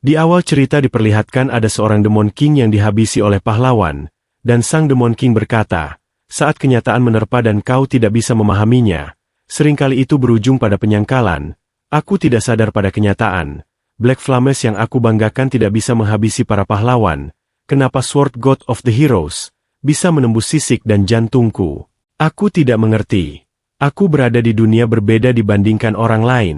Di awal cerita diperlihatkan ada seorang Demon King yang dihabisi oleh pahlawan, dan sang Demon King berkata, saat kenyataan menerpa dan kau tidak bisa memahaminya, seringkali itu berujung pada penyangkalan. Aku tidak sadar pada kenyataan. Black Flames yang aku banggakan tidak bisa menghabisi para pahlawan. Kenapa Sword God of the Heroes bisa menembus sisik dan jantungku? Aku tidak mengerti. Aku berada di dunia berbeda dibandingkan orang lain.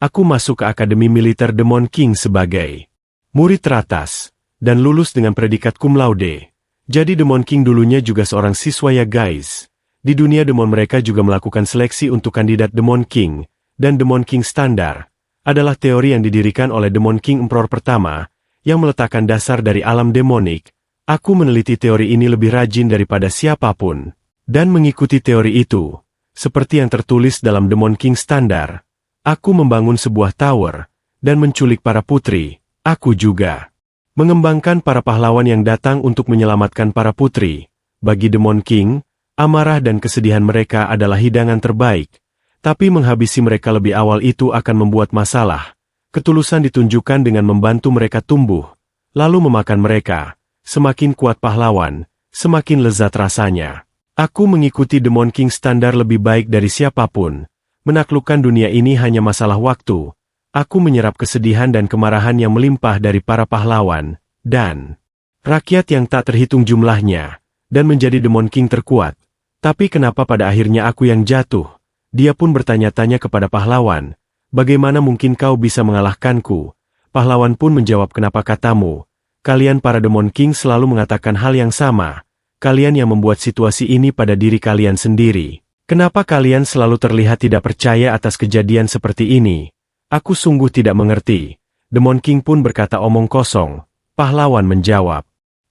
Aku masuk ke Akademi Militer Demon King sebagai murid teratas, dan lulus dengan predikat cum laude. Jadi Demon King dulunya juga seorang siswa ya guys. Di dunia Demon mereka juga melakukan seleksi untuk kandidat Demon King, dan Demon King standar adalah teori yang didirikan oleh Demon King Emperor pertama, yang meletakkan dasar dari alam demonik. Aku meneliti teori ini lebih rajin daripada siapapun, dan mengikuti teori itu, seperti yang tertulis dalam Demon King standar. Aku membangun sebuah tower, dan menculik para putri. Aku juga mengembangkan para pahlawan yang datang untuk menyelamatkan para putri. Bagi Demon King, amarah dan kesedihan mereka adalah hidangan terbaik. Tapi menghabisi mereka lebih awal itu akan membuat masalah. Ketulusan ditunjukkan dengan membantu mereka tumbuh, lalu memakan mereka. Semakin kuat pahlawan, semakin lezat rasanya. Aku mengikuti Demon King standar lebih baik dari siapapun. Menaklukkan dunia ini hanya masalah waktu. Aku menyerap kesedihan dan kemarahan yang melimpah dari para pahlawan, dan rakyat yang tak terhitung jumlahnya, dan menjadi Demon King terkuat. Tapi kenapa pada akhirnya aku yang jatuh? Dia pun bertanya-tanya kepada pahlawan, bagaimana mungkin kau bisa mengalahkanku? Pahlawan pun menjawab, kenapa katamu? Kalian para Demon King selalu mengatakan hal yang sama. Kalian yang membuat situasi ini pada diri kalian sendiri. Kenapa kalian selalu terlihat tidak percaya atas kejadian seperti ini? Aku sungguh tidak mengerti. Demon King pun berkata, omong kosong. Pahlawan menjawab,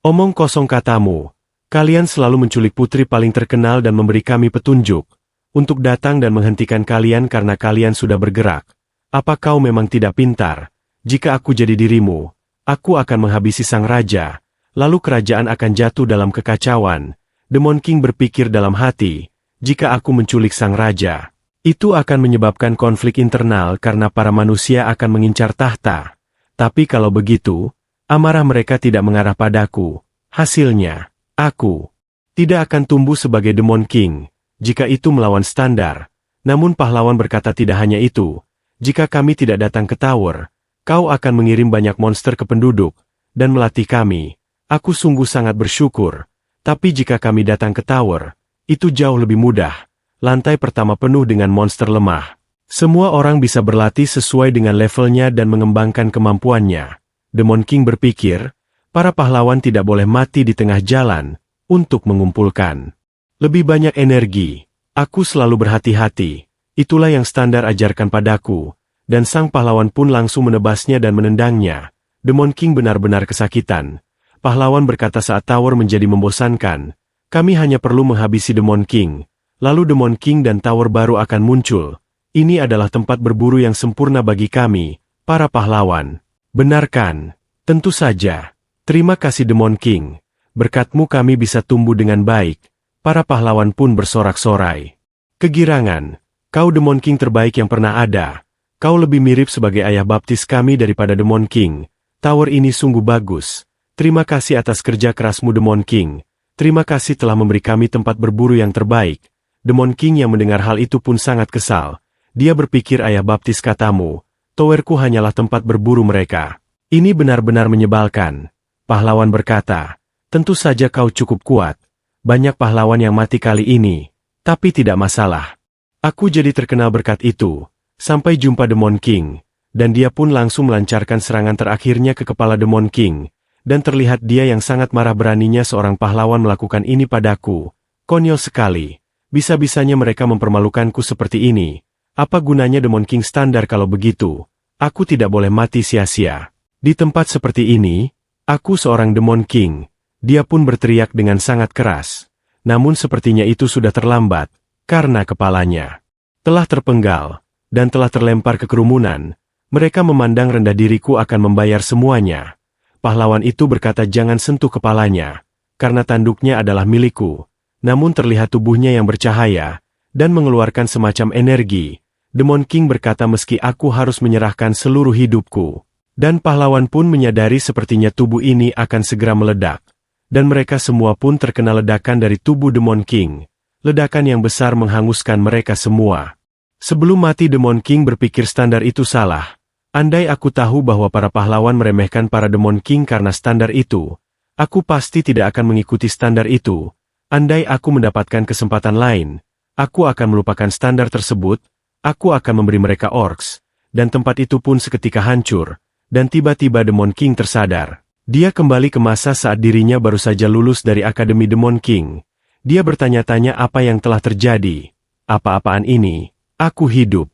omong kosong katamu. Kalian selalu menculik putri paling terkenal dan memberi kami petunjuk untuk datang dan menghentikan kalian karena kalian sudah bergerak. Apa kau memang tidak pintar? Jika aku jadi dirimu, aku akan menghabisi sang raja, lalu kerajaan akan jatuh dalam kekacauan. Demon King berpikir dalam hati, jika aku menculik sang raja, itu akan menyebabkan konflik internal karena para manusia akan mengincar tahta. Tapi kalau begitu, amarah mereka tidak mengarah padaku. Hasilnya, aku tidak akan tumbuh sebagai Demon King, jika itu melawan standar. Namun pahlawan berkata tidak hanya itu. Jika kami tidak datang ke tower, kau akan mengirim banyak monster ke penduduk, dan melatih kami. Aku sungguh sangat bersyukur. Tapi jika kami datang ke tower, itu jauh lebih mudah. Lantai pertama penuh dengan monster lemah. Semua orang bisa berlatih sesuai dengan levelnya dan mengembangkan kemampuannya. Demon King berpikir, para pahlawan tidak boleh mati di tengah jalan, untuk mengumpulkan lebih banyak energi. Aku selalu berhati-hati. Itulah yang standar ajarkan padaku. Dan sang pahlawan pun langsung menebasnya dan menendangnya. Demon King benar-benar kesakitan. Pahlawan berkata saat tower menjadi membosankan. Kami hanya perlu menghabisi Demon King. Lalu Demon King dan tower baru akan muncul. Ini adalah tempat berburu yang sempurna bagi kami, para pahlawan. Benarkan? Tentu saja. Terima kasih Demon King. Berkatmu kami bisa tumbuh dengan baik. Para pahlawan pun bersorak-sorai. Kegirangan. Kau Demon King terbaik yang pernah ada. Kau lebih mirip sebagai ayah baptis kami daripada Demon King. Tower ini sungguh bagus. Terima kasih atas kerja kerasmu Demon King. Terima kasih telah memberi kami tempat berburu yang terbaik. Demon King yang mendengar hal itu pun sangat kesal. Dia berpikir ayah baptis katamu, towerku hanyalah tempat berburu mereka. Ini benar-benar menyebalkan. Pahlawan berkata, tentu saja kau cukup kuat. Banyak pahlawan yang mati kali ini. Tapi tidak masalah. Aku jadi terkenal berkat itu. Sampai jumpa Demon King. Dan dia pun langsung melancarkan serangan terakhirnya ke kepala Demon King. Dan terlihat dia yang sangat marah beraninya seorang pahlawan melakukan ini padaku. Konyol sekali. Bisa-bisanya mereka mempermalukanku seperti ini. Apa gunanya Demon King standar kalau begitu? Aku tidak boleh mati sia-sia. Di tempat seperti ini, aku seorang Demon King. Dia pun berteriak dengan sangat keras. Namun sepertinya itu sudah terlambat. Karena kepalanya telah terpenggal. Dan telah terlempar ke kerumunan. Mereka memandang rendah diriku akan membayar semuanya. Pahlawan itu berkata jangan sentuh kepalanya, karena tanduknya adalah milikku. Namun terlihat tubuhnya yang bercahaya, dan mengeluarkan semacam energi. Demon King berkata meski aku harus menyerahkan seluruh hidupku Dan pahlawan pun menyadari sepertinya tubuh ini akan segera meledak. Dan mereka semua pun terkena ledakan dari tubuh Demon King. Ledakan yang besar menghanguskan mereka semua. Sebelum mati Demon King berpikir standar itu salah. Andai aku tahu bahwa para pahlawan meremehkan para Demon King karena standar itu, aku pasti tidak akan mengikuti standar itu. Andai aku mendapatkan kesempatan lain, aku akan melupakan standar tersebut, aku akan memberi mereka orcs, dan tempat itu pun seketika hancur, dan tiba-tiba Demon King tersadar. Dia kembali ke masa saat dirinya baru saja lulus dari Akademi Demon King. Dia bertanya-tanya apa yang telah terjadi. Apa-apaan ini? Aku hidup.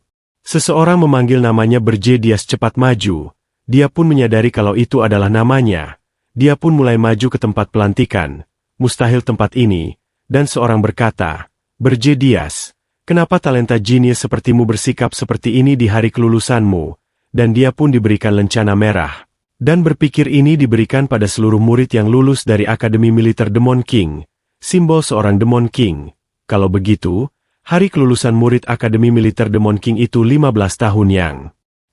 Seseorang memanggil namanya Berjedias cepat maju. Dia pun menyadari kalau itu adalah namanya. Dia pun mulai maju ke tempat pelantikan. Mustahil tempat ini. Dan seorang berkata, Berjedias, kenapa talenta jenius sepertimu bersikap seperti ini di hari kelulusanmu? Dan dia pun diberikan lencana merah. Dan berpikir ini diberikan pada seluruh murid yang lulus dari Akademi Militer Demon King. Simbol seorang Demon King. Kalau begitu, hari kelulusan murid Akademi Militer Demon King itu 15 tahun yang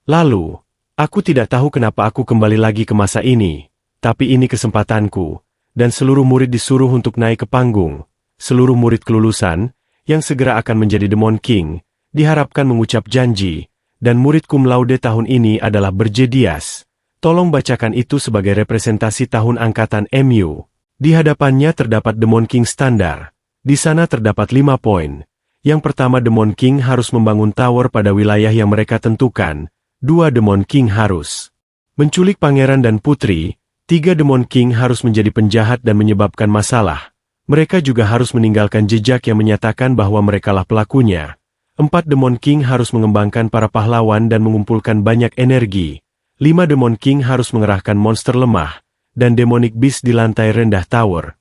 lalu. Aku tidak tahu kenapa aku kembali lagi ke masa ini. Tapi ini kesempatanku. Dan seluruh murid disuruh untuk naik ke panggung. Seluruh murid kelulusan, yang segera akan menjadi Demon King, diharapkan mengucap janji. Dan murid cum laude tahun ini adalah Berjedias. Tolong bacakan itu sebagai representasi tahun angkatan MU. Di hadapannya terdapat Demon King standar. Di sana terdapat 5 poin. Yang pertama Demon King harus membangun tower pada wilayah yang mereka tentukan. 2 Demon King harus menculik pangeran dan putri. 3 Demon King harus menjadi penjahat dan menyebabkan masalah. Mereka juga harus meninggalkan jejak yang menyatakan bahwa merekalah pelakunya. 4 Demon King harus mengembangkan para pahlawan dan mengumpulkan banyak energi. 5 Demon King harus mengerahkan monster lemah dan demonic beast di lantai rendah tower.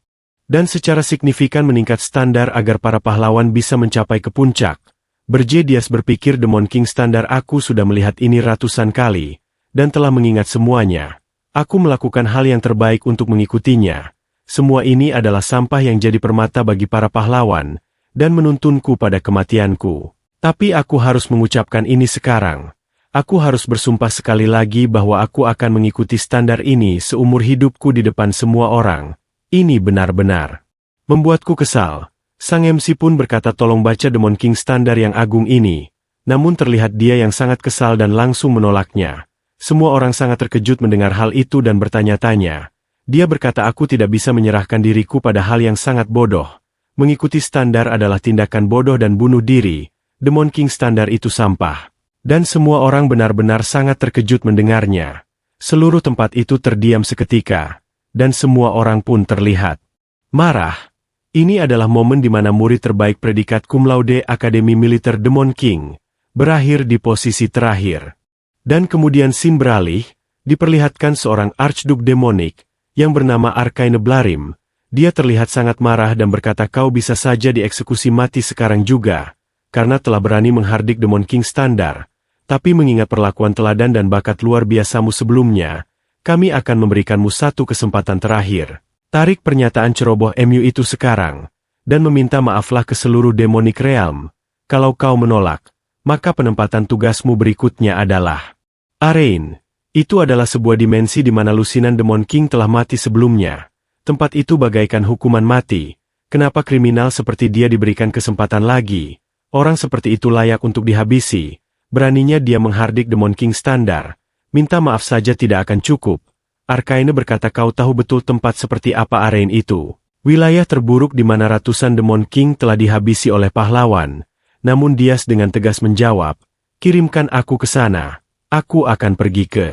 Dan secara signifikan meningkat standar agar para pahlawan bisa mencapai ke puncak. Berjedias berpikir Demon King standar aku sudah melihat ini ratusan kali, dan telah mengingat semuanya. Aku melakukan hal yang terbaik untuk mengikutinya. Semua ini adalah sampah yang jadi permata bagi para pahlawan, dan menuntunku pada kematianku. Tapi aku harus mengucapkan ini sekarang. Aku harus bersumpah sekali lagi bahwa aku akan mengikuti standar ini seumur hidupku di depan semua orang. Ini benar-benar membuatku kesal. Sang MC pun berkata tolong baca Demon King standar yang agung ini. Namun terlihat dia yang sangat kesal dan langsung menolaknya. Semua orang sangat terkejut mendengar hal itu dan bertanya-tanya. Dia berkata aku tidak bisa menyerahkan diriku pada hal yang sangat bodoh. Mengikuti standar adalah tindakan bodoh dan bunuh diri. Demon King standar itu sampah. Dan semua orang benar-benar sangat terkejut mendengarnya. Seluruh tempat itu terdiam seketika. Dan semua orang pun terlihat marah. Ini adalah momen di mana murid terbaik predikat cum laude Akademi Militer Demon King berakhir di posisi terakhir. Dan kemudian scene beralih, diperlihatkan seorang Archduke Demonic, yang bernama Arcane Blarim. Dia terlihat sangat marah dan berkata kau bisa saja dieksekusi mati sekarang juga, karena telah berani menghardik Demon King standar. Tapi mengingat perlakuan teladan dan bakat luar biasamu sebelumnya, kami akan memberikanmu satu kesempatan terakhir. Tarik pernyataan ceroboh MU itu sekarang, dan meminta maaflah ke seluruh Demonic Realm. Kalau kau menolak, maka penempatan tugasmu berikutnya adalah Arena. Itu adalah sebuah dimensi di mana lusinan Demon King telah mati sebelumnya. Tempat itu bagaikan hukuman mati. Kenapa kriminal seperti dia diberikan kesempatan lagi? Orang seperti itu layak untuk dihabisi. Beraninya dia menghardik Demon King standar. Minta maaf saja tidak akan cukup. Arcane berkata kau tahu betul tempat seperti apa Arena itu. Wilayah terburuk di mana ratusan Demon King telah dihabisi oleh pahlawan. Namun Dias dengan tegas menjawab, kirimkan aku ke sana. Aku akan pergi ke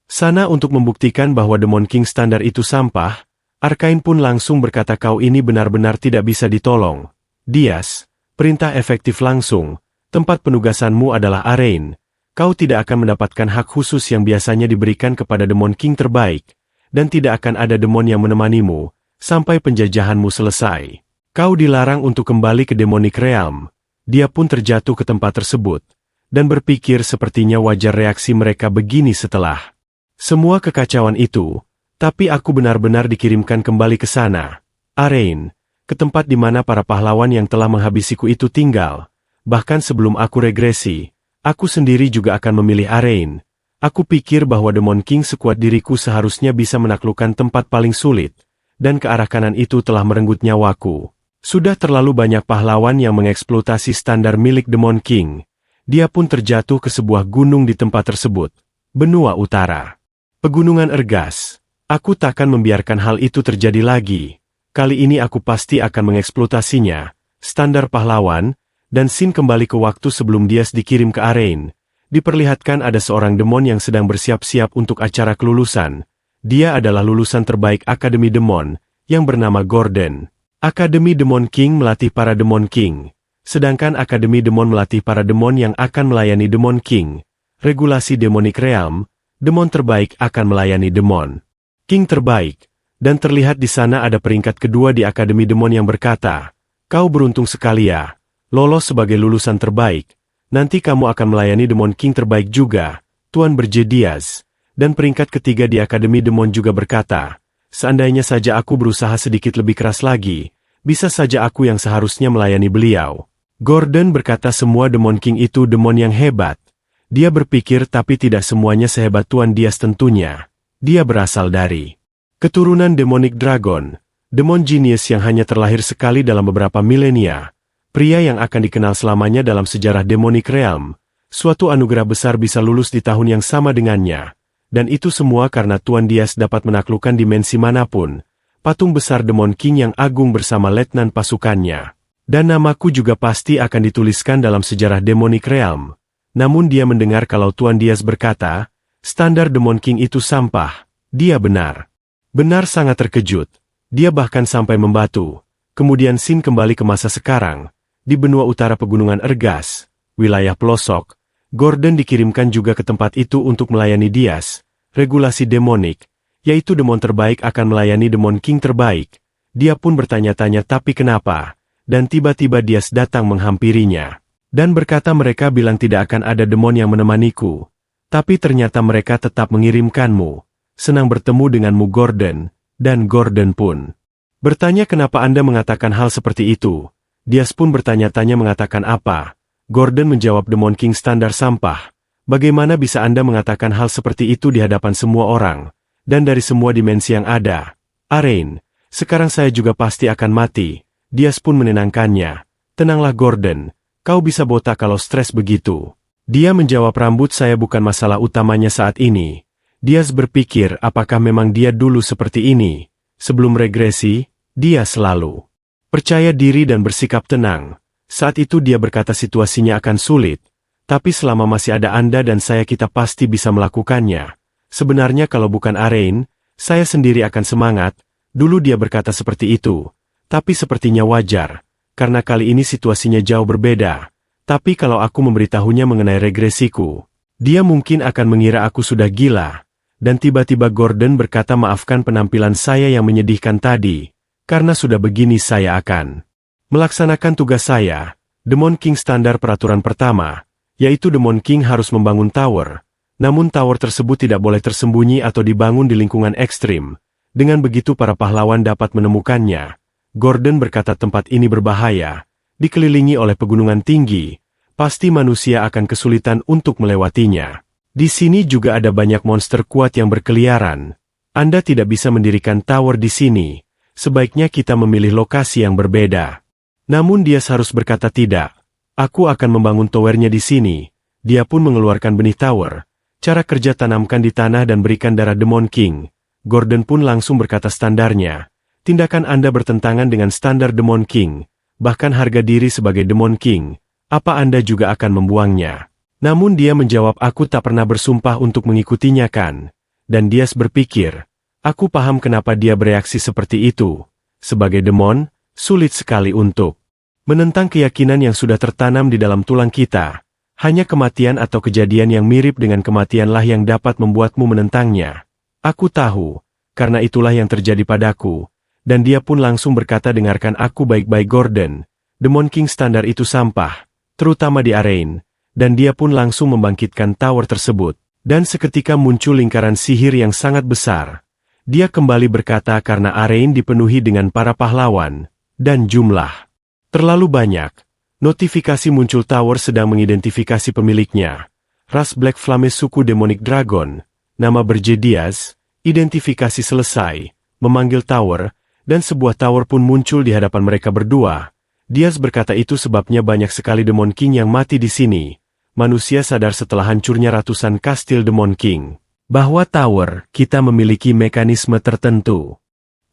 sana untuk membuktikan bahwa Demon King standar itu sampah. Arcane pun langsung berkata kau ini benar-benar tidak bisa ditolong. Dias, perintah efektif langsung. Tempat penugasanmu adalah Arena. Kau tidak akan mendapatkan hak khusus yang biasanya diberikan kepada Demon King terbaik. Dan tidak akan ada demon yang menemanimu, sampai penjajahanmu selesai. Kau dilarang untuk kembali ke Demonic Realm. Dia pun terjatuh ke tempat tersebut, dan berpikir sepertinya wajar reaksi mereka begini setelah semua kekacauan itu, tapi aku benar-benar dikirimkan kembali ke sana, Arena, ke tempat di mana para pahlawan yang telah menghabisiku itu tinggal. Bahkan sebelum aku regresi, aku sendiri juga akan memilih Arena. Aku pikir bahwa Demon King sekuat diriku seharusnya bisa menaklukkan tempat paling sulit, dan ke arah kanan itu telah merenggut nyawaku. Sudah terlalu banyak pahlawan yang mengeksploitasi standar milik Demon King. Dia pun terjatuh ke sebuah gunung di tempat tersebut. Benua Utara. Pegunungan Ergas. Aku takkan membiarkan hal itu terjadi lagi. Kali ini aku pasti akan mengeksploitasinya. Standar pahlawan, dan Sin kembali ke waktu sebelum Dias dikirim ke Arrain. Diperlihatkan ada seorang demon yang sedang bersiap-siap untuk acara kelulusan. Dia adalah lulusan terbaik Akademi Demon, yang bernama Gordon. Akademi Demon King melatih para Demon King, sedangkan Akademi Demon melatih para demon yang akan melayani Demon King. Regulasi Demonic Realm, demon terbaik akan melayani Demon King terbaik, dan terlihat di sana ada peringkat kedua di Akademi Demon yang berkata, "Kau beruntung sekali ya, lolos sebagai lulusan terbaik. Nanti kamu akan melayani Demon King terbaik juga, Tuan Berjedias." Dan peringkat ketiga di Akademi Demon juga berkata, "Seandainya saja aku berusaha sedikit lebih keras lagi, bisa saja aku yang seharusnya melayani beliau." Gordon berkata semua Demon King itu demon yang hebat. Dia berpikir tapi tidak semuanya sehebat Tuan Dias tentunya. Dia berasal dari keturunan Demonic Dragon, demon genius yang hanya terlahir sekali dalam beberapa milenia. Pria yang akan dikenal selamanya dalam sejarah Demonic Realm, suatu anugerah besar bisa lulus di tahun yang sama dengannya. Dan itu semua karena Tuan Dias dapat menaklukkan dimensi manapun. Patung besar Demon King yang agung bersama letnan pasukannya. Dan namaku juga pasti akan dituliskan dalam sejarah Demonic Realm. Namun dia mendengar kalau Tuan Dias berkata, standar Demon King itu sampah. Dia benar. Benar sangat terkejut. Dia bahkan sampai membatu. Kemudian Sin kembali ke masa sekarang. Di benua utara pegunungan Ergas, wilayah pelosok, Gordon dikirimkan juga ke tempat itu untuk melayani Dias. Regulasi demonik, yaitu demon terbaik akan melayani Demon King terbaik. Dia pun bertanya-tanya tapi kenapa, dan tiba-tiba Dias datang menghampirinya. Dan berkata mereka bilang tidak akan ada demon yang menemaniku. Tapi ternyata mereka tetap mengirimkanmu. Senang bertemu denganmu Gordon, dan Gordon pun bertanya kenapa Anda mengatakan hal seperti itu. Dias pun bertanya-tanya mengatakan apa. Gordon menjawab Demon King standar sampah. Bagaimana bisa Anda mengatakan hal seperti itu di hadapan semua orang, dan dari semua dimensi yang ada? Arrain, sekarang saya juga pasti akan mati. Dias pun menenangkannya. Tenanglah Gordon, kau bisa botak kalau stres begitu. Dia menjawab rambut saya bukan masalah utamanya saat ini. Dias berpikir apakah memang dia dulu seperti ini. Sebelum regresi, dia selalu percaya diri dan bersikap tenang. Saat itu dia berkata situasinya akan sulit. Tapi selama masih ada Anda dan saya kita pasti bisa melakukannya. Sebenarnya kalau bukan Arrain, saya sendiri akan semangat. Dulu dia berkata seperti itu. Tapi sepertinya wajar. Karena kali ini situasinya jauh berbeda. Tapi kalau aku memberitahunya mengenai regresiku, dia mungkin akan mengira aku sudah gila. Dan tiba-tiba Gordon berkata maafkan penampilan saya yang menyedihkan tadi. Karena sudah begini saya akan melaksanakan tugas saya. Demon King standar peraturan pertama, yaitu Demon King harus membangun tower. Namun tower tersebut tidak boleh tersembunyi atau dibangun di lingkungan ekstrim. Dengan begitu para pahlawan dapat menemukannya. Gordon berkata tempat ini berbahaya. Dikelilingi oleh pegunungan tinggi. Pasti manusia akan kesulitan untuk melewatinya. Di sini juga ada banyak monster kuat yang berkeliaran. Anda tidak bisa mendirikan tower di sini. Sebaiknya kita memilih lokasi yang berbeda. Namun dia harus berkata tidak. Aku akan membangun towernya di sini. Dia pun mengeluarkan benih tower. Cara kerja tanamkan di tanah dan berikan darah Demon King. Gordon pun langsung berkata standarnya. Tindakan Anda bertentangan dengan standar Demon King. Bahkan harga diri sebagai Demon King. Apa Anda juga akan membuangnya? Namun dia menjawab aku tak pernah bersumpah untuk mengikutinya kan. Dan Dias berpikir. Aku paham kenapa dia bereaksi seperti itu. Sebagai demon, sulit sekali untuk menentang keyakinan yang sudah tertanam di dalam tulang kita. Hanya kematian atau kejadian yang mirip dengan kematianlah yang dapat membuatmu menentangnya. Aku tahu, karena itulah yang terjadi padaku. Dan dia pun langsung berkata dengarkan aku baik-baik Gordon. Demon King standar itu sampah, terutama di Arrain. Dan dia pun langsung membangkitkan tower tersebut. Dan seketika muncul lingkaran sihir yang sangat besar. Dia kembali berkata karena Arrain dipenuhi dengan para pahlawan, dan jumlah terlalu banyak. Notifikasi muncul tower sedang mengidentifikasi pemiliknya. ras Black Flame suku Demonic Dragon, nama Berjedias, identifikasi selesai, memanggil tower, dan sebuah tower pun muncul di hadapan mereka berdua. Diaz berkata itu sebabnya banyak sekali Demon King yang mati di sini. Manusia sadar setelah hancurnya ratusan kastil Demon King, bahwa tower kita memiliki mekanisme tertentu.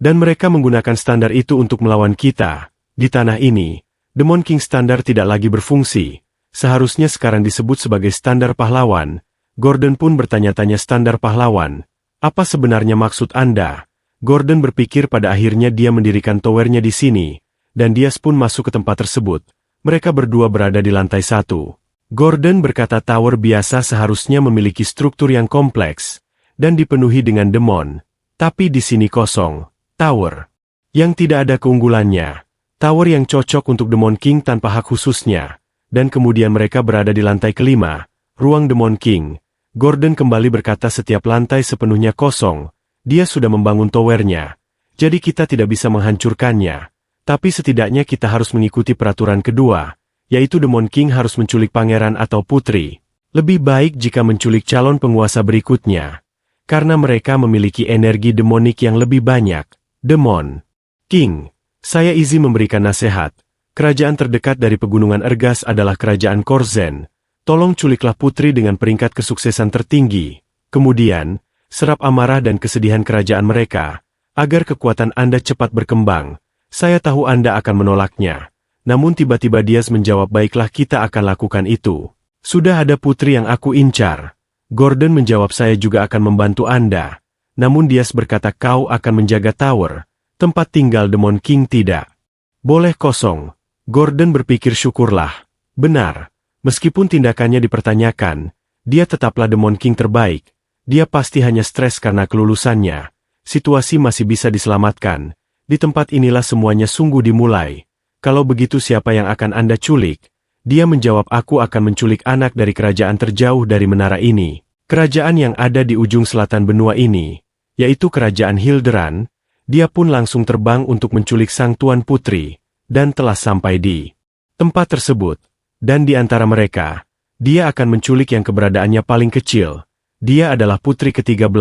Dan mereka menggunakan standar itu untuk melawan kita. Di tanah ini, Demon King standar tidak lagi berfungsi. Seharusnya sekarang disebut sebagai standar pahlawan. Gordon pun bertanya-tanya standar pahlawan. Apa sebenarnya maksud Anda? Gordon berpikir pada akhirnya dia mendirikan towernya di sini. Dan Diaz pun masuk ke tempat tersebut. Mereka berdua berada di lantai 1. Gordon berkata tower biasa seharusnya memiliki struktur yang kompleks. Dan dipenuhi dengan demon. Tapi di sini kosong. Tower yang tidak ada keunggulannya. Tower yang cocok untuk Demon King tanpa hak khususnya. Dan kemudian mereka berada di lantai kelima, ruang Demon King. Gordon kembali berkata setiap lantai sepenuhnya kosong. Dia sudah membangun towernya. Jadi kita tidak bisa menghancurkannya. Tapi setidaknya kita harus mengikuti peraturan kedua, yaitu Demon King harus menculik pangeran atau putri. Lebih baik jika menculik calon penguasa berikutnya. Karena mereka memiliki energi demonik yang lebih banyak. Demon King, saya izin memberikan nasihat. Kerajaan terdekat dari pegunungan Ergas adalah kerajaan Korzen. Tolong culiklah putri dengan peringkat kesuksesan tertinggi. Kemudian, serap amarah dan kesedihan kerajaan mereka, agar kekuatan Anda cepat berkembang. Saya tahu Anda akan menolaknya. Namun tiba-tiba Diaz menjawab, baiklah kita akan lakukan itu. Sudah ada putri yang aku incar. Gordon menjawab, saya juga akan membantu Anda. Namun Diaz berkata, kau akan menjaga tower. Tempat tinggal Demon King tidak boleh kosong. Gordon berpikir, syukurlah. Benar. Meskipun tindakannya dipertanyakan, dia tetaplah Demon King terbaik. Dia pasti hanya stres karena kelulusannya. Situasi masih bisa diselamatkan. Di tempat inilah semuanya sungguh dimulai. Kalau begitu siapa yang akan Anda culik? Dia menjawab, aku akan menculik anak dari kerajaan terjauh dari menara ini. Kerajaan yang ada di ujung selatan benua ini, yaitu kerajaan Hilderan. Dia pun langsung terbang untuk menculik sang tuan putri, dan telah sampai di tempat tersebut. Dan di antara mereka, dia akan menculik yang keberadaannya paling kecil. Dia adalah putri ke-13.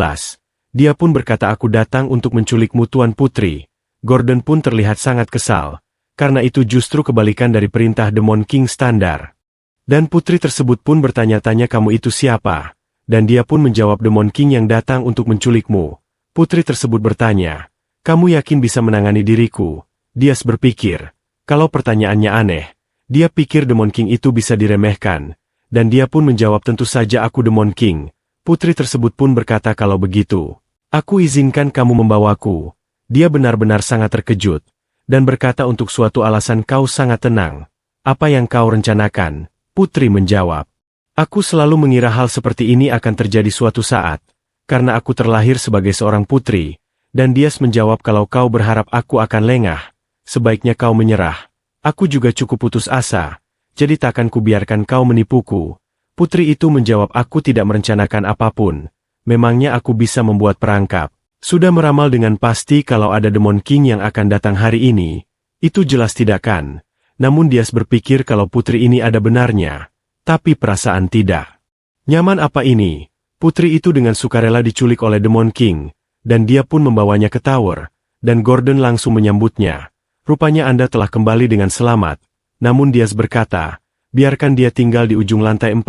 Dia pun berkata, aku datang untuk menculikmu tuan putri. Gordon pun terlihat sangat kesal, karena itu justru kebalikan dari perintah Demon King standar. Dan putri tersebut pun bertanya-tanya, kamu itu siapa? Dan dia pun menjawab, Demon King yang datang untuk menculikmu. Putri tersebut bertanya, kamu yakin bisa menangani diriku? Diaz berpikir, kalau pertanyaannya aneh, dia pikir Demon King itu bisa diremehkan. Dan dia pun menjawab, tentu saja aku Demon King. Putri tersebut pun berkata, kalau begitu, aku izinkan kamu membawaku. Dia benar-benar sangat terkejut. Dan berkata, untuk suatu alasan kau sangat tenang. Apa yang kau rencanakan? Putri menjawab, aku selalu mengira hal seperti ini akan terjadi suatu saat. Karena aku terlahir sebagai seorang putri. Dan Diaz menjawab, kalau kau berharap aku akan lengah, sebaiknya kau menyerah. Aku juga cukup putus asa. Jadi takkan kubiarkan kau menipuku. Putri itu menjawab, aku tidak merencanakan apapun. Memangnya aku bisa membuat perangkap? Sudah meramal dengan pasti kalau ada Demon King yang akan datang hari ini? Itu jelas tidak kan? Namun Diaz berpikir kalau putri ini ada benarnya. Tapi perasaan tidak nyaman apa ini? Putri itu dengan sukarela diculik oleh Demon King. Dan dia pun membawanya ke tower. Dan Gordon langsung menyambutnya. Rupanya Anda telah kembali dengan selamat. Namun Diaz berkata, biarkan dia tinggal di ujung lantai 4.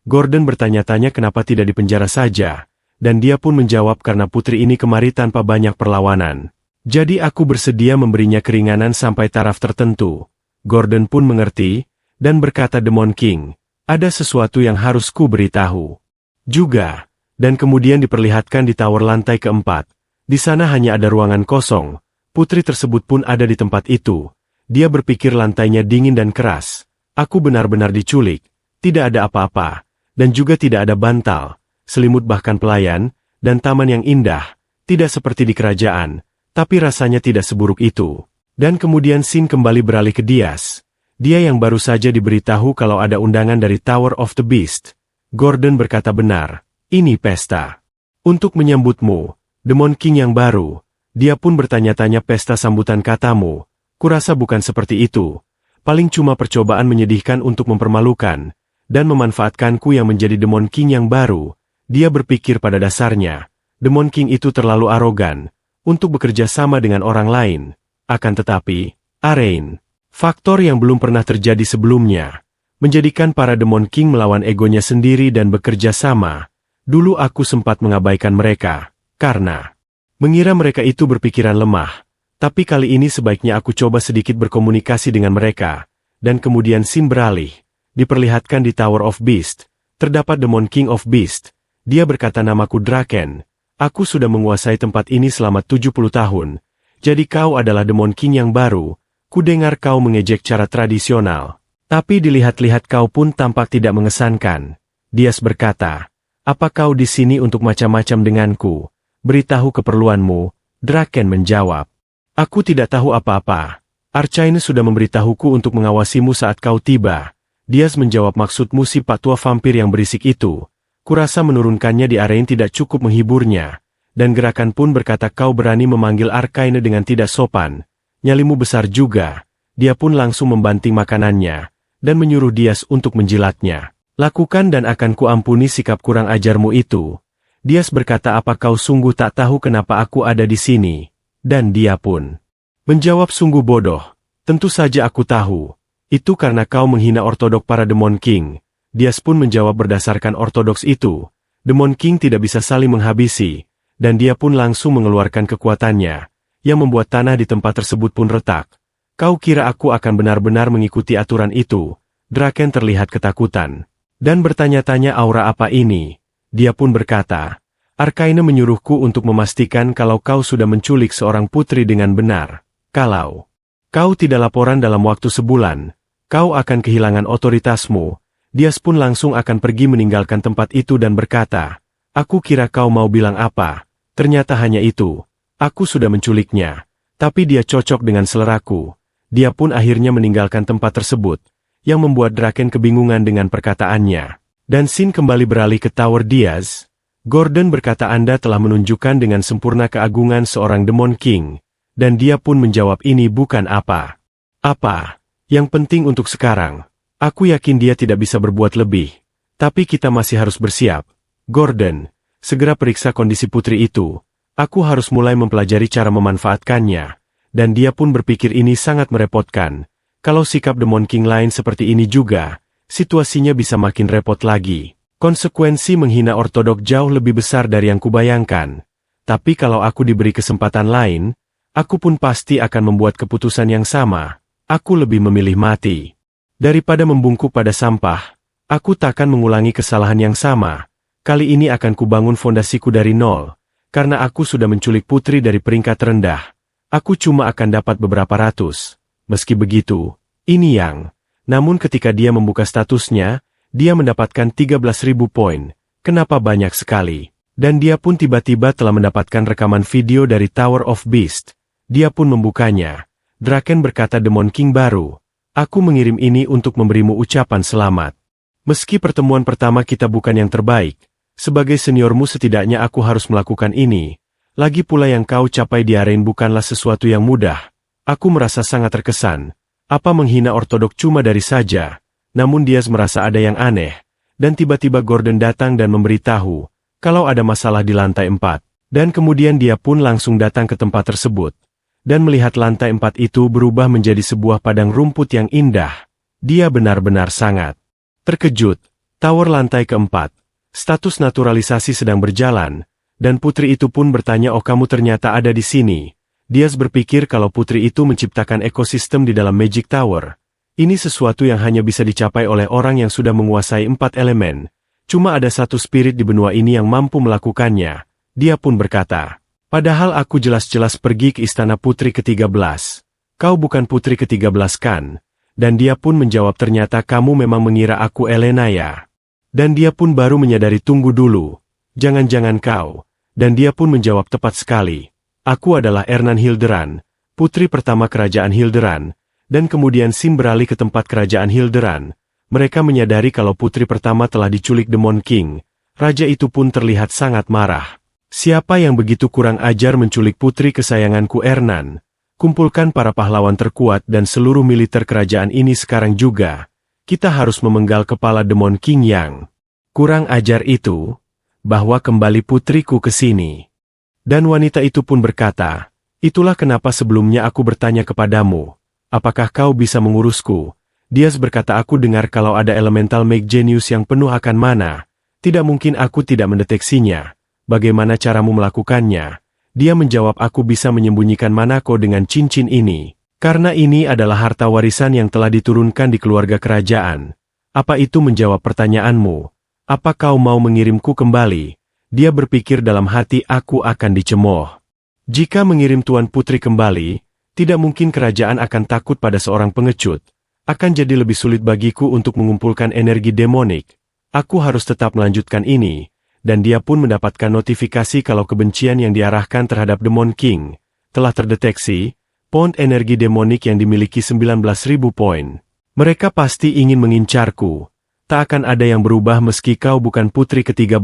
Gordon bertanya-tanya kenapa tidak dipenjara saja. Dan dia pun menjawab, karena putri ini kemari tanpa banyak perlawanan. Jadi aku bersedia memberinya keringanan sampai taraf tertentu. Gordon pun mengerti, dan berkata, Demon King, ada sesuatu yang harus ku beritahu. Juga, dan kemudian diperlihatkan di tower lantai keempat. Di sana hanya ada ruangan kosong. Putri tersebut pun ada di tempat itu. Dia berpikir lantainya dingin dan keras. Aku benar-benar diculik. Tidak ada apa-apa. Dan juga tidak ada bantal, selimut bahkan pelayan, dan taman yang indah. Tidak seperti di kerajaan. Tapi rasanya tidak seburuk itu. Dan kemudian scene kembali beralih ke Diaz. Dia yang baru saja diberitahu kalau ada undangan dari Tower of the Beast. Gordon berkata, benar, ini pesta. Untuk menyambutmu, Demon King yang baru. Dia pun bertanya-tanya, pesta sambutan katamu. Kurasa bukan seperti itu. Paling cuma percobaan menyedihkan untuk mempermalukan. dan memanfaatkanku yang menjadi Demon King yang baru. Dia berpikir pada dasarnya, Demon King itu terlalu arogan untuk bekerja sama dengan orang lain. Akan tetapi, Arain, faktor yang belum pernah terjadi sebelumnya, menjadikan para Demon King melawan egonya sendiri dan bekerja sama. Dulu aku sempat mengabaikan mereka, karena mengira mereka itu berpikiran lemah. Tapi kali ini sebaiknya aku coba sedikit berkomunikasi dengan mereka. Dan kemudian Sin beralih. Diperlihatkan di Tower of Beast. Terdapat Demon King of Beast. Dia berkata, namaku Draken. Aku sudah menguasai tempat ini selama 70 tahun. Jadi kau adalah Demon King yang baru. Kudengar kau mengejek cara tradisional. Tapi dilihat-lihat kau pun tampak tidak mengesankan. Dias berkata, apa kau di sini untuk macam-macam denganku? Beritahu keperluanmu. Draken menjawab. Aku tidak tahu apa-apa. Archaine sudah memberitahuku untuk mengawasimu saat kau tiba. Dias menjawab, maksudmu si pak tua vampir yang berisik itu. Kurasa menurunkannya di Arain tidak cukup menghiburnya. Dan gerakan pun berkata, kau berani memanggil Archaine dengan tidak sopan. Nyalimu besar juga. Dia pun langsung membanting makanannya. Dan menyuruh Dias untuk menjilatnya. Lakukan dan akan kuampuni sikap kurang ajarmu itu. Dias berkata, apa kau sungguh tak tahu kenapa aku ada di sini? Dan dia pun menjawab, sungguh bodoh. Tentu saja aku tahu. Itu karena kau menghina ortodok para Demon King. Dias pun menjawab, berdasarkan ortodoks itu, Demon King tidak bisa saling menghabisi. Dan dia pun langsung mengeluarkan kekuatannya, yang membuat tanah di tempat tersebut pun retak. Kau kira aku akan benar-benar mengikuti aturan itu? Draken terlihat ketakutan. Dan bertanya-tanya, aura apa ini? Dia pun berkata, Archaine menyuruhku untuk memastikan kalau kau sudah menculik seorang putri dengan benar. Kalau kau tidak laporan dalam waktu sebulan, kau akan kehilangan otoritasmu. Dias pun langsung akan pergi meninggalkan tempat itu dan berkata, aku kira kau mau bilang apa? Ternyata hanya itu. Aku sudah menculiknya. Tapi dia cocok dengan seleraku. Dia pun akhirnya meninggalkan tempat tersebut, yang membuat Draken kebingungan dengan perkataannya. Dan Sin kembali beralih ke Tower Dias. Gordon berkata, Anda telah menunjukkan dengan sempurna keagungan seorang Demon King. Dan dia pun menjawab, ini bukan apa-apa. Yang penting untuk sekarang. Aku yakin dia tidak bisa berbuat lebih. Tapi kita masih harus bersiap. Gordon, segera periksa kondisi putri itu. Aku harus mulai mempelajari cara memanfaatkannya. Dan dia pun berpikir ini sangat merepotkan. Kalau sikap Demon King lain seperti ini juga, situasinya bisa makin repot lagi. Konsekuensi menghina ortodok jauh lebih besar dari yang kubayangkan. Tapi kalau aku diberi kesempatan lain, aku pun pasti akan membuat keputusan yang sama. Aku lebih memilih mati. Daripada membungkuk pada sampah, aku takkan mengulangi kesalahan yang sama. Kali ini akan kubangun fondasiku dari nol. Karena aku sudah menculik putri dari peringkat rendah. Aku cuma akan dapat beberapa ratus. Meski begitu, ini yang. Namun ketika dia membuka statusnya, dia mendapatkan 13.000 poin. Kenapa banyak sekali? Dan dia pun tiba-tiba telah mendapatkan rekaman video dari Tower of Beast. Dia pun membukanya. Draken berkata, Demon King baru. Aku mengirim ini untuk memberimu ucapan selamat. Meski pertemuan pertama kita bukan yang terbaik, sebagai seniormu setidaknya aku harus melakukan ini. Lagi pula yang kau capai di Arain bukanlah sesuatu yang mudah. Aku merasa sangat terkesan. Apa menghina ortodok cuma dari saja. Namun Dias merasa ada yang aneh. Dan tiba-tiba Gordon datang dan memberitahu, kalau ada masalah di lantai 4. Dan kemudian dia pun langsung datang ke tempat tersebut. Dan melihat lantai 4 itu berubah menjadi sebuah padang rumput yang indah. Dia benar-benar sangat terkejut. Tower lantai keempat. Status naturalisasi sedang berjalan. Dan putri itu pun bertanya, oh kamu ternyata ada di sini. Dias berpikir kalau putri itu menciptakan ekosistem di dalam Magic Tower. Ini sesuatu yang hanya bisa dicapai oleh orang yang sudah menguasai 4 elemen. Cuma ada satu spirit di benua ini yang mampu melakukannya. Dia pun berkata, padahal aku jelas-jelas pergi ke istana putri ke-13. Kau bukan putri ke-13 kan? Dan dia pun menjawab, ternyata kamu memang mengira aku Elena ya. Dan dia pun baru menyadari, tunggu dulu. Jangan-jangan kau. Dan dia pun menjawab, tepat sekali. Aku adalah Ernan Hilderan, putri pertama kerajaan Hilderan. Dan kemudian Sin beralih ke tempat kerajaan Hilderan. Mereka menyadari kalau putri pertama telah diculik Demon King. Raja itu pun terlihat sangat marah. Siapa yang begitu kurang ajar menculik putri kesayanganku Ernan? Kumpulkan para pahlawan terkuat dan seluruh militer kerajaan ini sekarang juga. kita harus memenggal kepala Demon King yang kurang ajar itu, bahwa kembali putriku ke sini. Dan wanita itu pun berkata, itulah kenapa sebelumnya aku bertanya kepadamu, apakah kau bisa mengurusku? Dia berkata, aku dengar kalau ada elemental Mage Genius yang penuh akan mana, tidak mungkin aku tidak mendeteksinya. Bagaimana caramu melakukannya? Dia menjawab, aku bisa menyembunyikan manako dengan cincin ini. Karena ini adalah harta warisan yang telah diturunkan di keluarga kerajaan. Apa itu menjawab pertanyaanmu? Apa kau mau mengirimku kembali? Dia berpikir dalam hati, aku akan dicemooh. Jika mengirim Tuan Putri kembali, tidak mungkin kerajaan akan takut pada seorang pengecut. Akan jadi lebih sulit bagiku untuk mengumpulkan energi demonik. Aku harus tetap melanjutkan ini. Dan dia pun mendapatkan notifikasi kalau kebencian yang diarahkan terhadap Demon King telah terdeteksi. Pond energi demonik yang dimiliki 19.000 poin. Mereka pasti ingin mengincarku. Tak akan ada yang berubah meski kau bukan putri ke-13.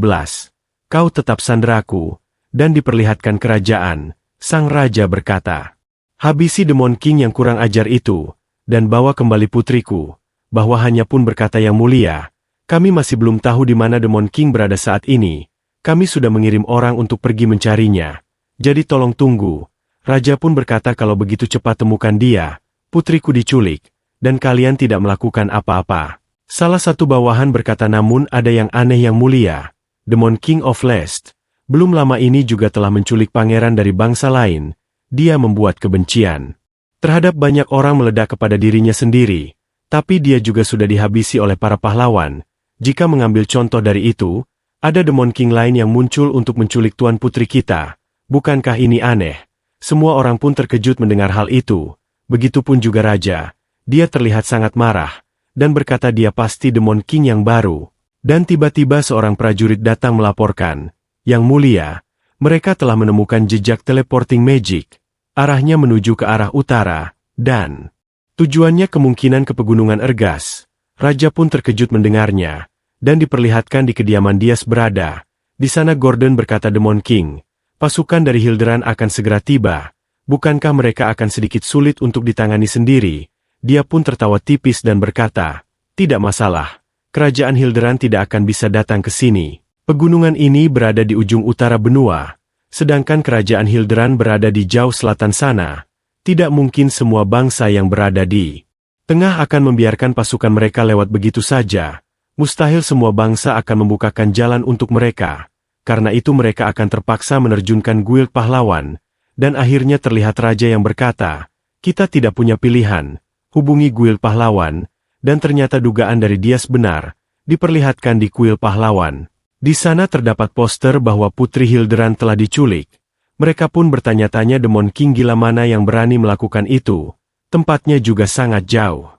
Kau tetap sanderaku. Dan diperlihatkan kerajaan. Sang raja berkata, habisi Demon King yang kurang ajar itu. Dan bawa kembali putriku. Bawahannya pun berkata, yang mulia, kami masih belum tahu di mana Demon King berada saat ini. Kami sudah mengirim orang untuk pergi mencarinya. Jadi tolong tunggu. Raja pun berkata, kalau begitu cepat temukan dia, putriku diculik, dan kalian tidak melakukan apa-apa. Salah satu bawahan berkata, namun ada yang aneh yang mulia. Demon King of Lest, belum lama ini juga telah menculik pangeran dari bangsa lain. Dia membuat kebencian terhadap banyak orang meledak kepada dirinya sendiri, tapi dia juga sudah dihabisi oleh para pahlawan. Jika mengambil contoh dari itu, ada Demon King lain yang muncul untuk menculik tuan putri kita. Bukankah ini aneh? Semua orang pun terkejut mendengar hal itu. Begitupun juga raja. Dia terlihat sangat marah, dan berkata dia pasti Demon King yang baru. Dan tiba-tiba seorang prajurit datang melaporkan, yang mulia, mereka telah menemukan jejak teleporting magic. Arahnya menuju ke arah utara, dan tujuannya kemungkinan ke pegunungan Ergas. Raja pun terkejut mendengarnya, dan diperlihatkan di kediaman Dias berada. Di sana Gordon berkata, Demon King, pasukan dari Hilderan akan segera tiba. Bukankah mereka akan sedikit sulit untuk ditangani sendiri? Dia pun tertawa tipis dan berkata, tidak masalah. Kerajaan Hilderan tidak akan bisa datang ke sini. Pegunungan ini berada di ujung utara benua, sedangkan kerajaan Hilderan berada di jauh selatan sana. Tidak mungkin semua bangsa yang berada di tengah akan membiarkan pasukan mereka lewat begitu saja. Mustahil semua bangsa akan membukakan jalan untuk mereka. Karena itu mereka akan terpaksa menerjunkan guild pahlawan. Dan akhirnya terlihat raja yang berkata, kita tidak punya pilihan. Hubungi guild pahlawan. Dan ternyata dugaan dari Dias benar. Diperlihatkan di guild pahlawan. Di sana terdapat poster bahwa Putri Hilderan telah diculik. Mereka pun bertanya-tanya, Demon King gila mana yang berani melakukan itu. Tempatnya juga sangat jauh.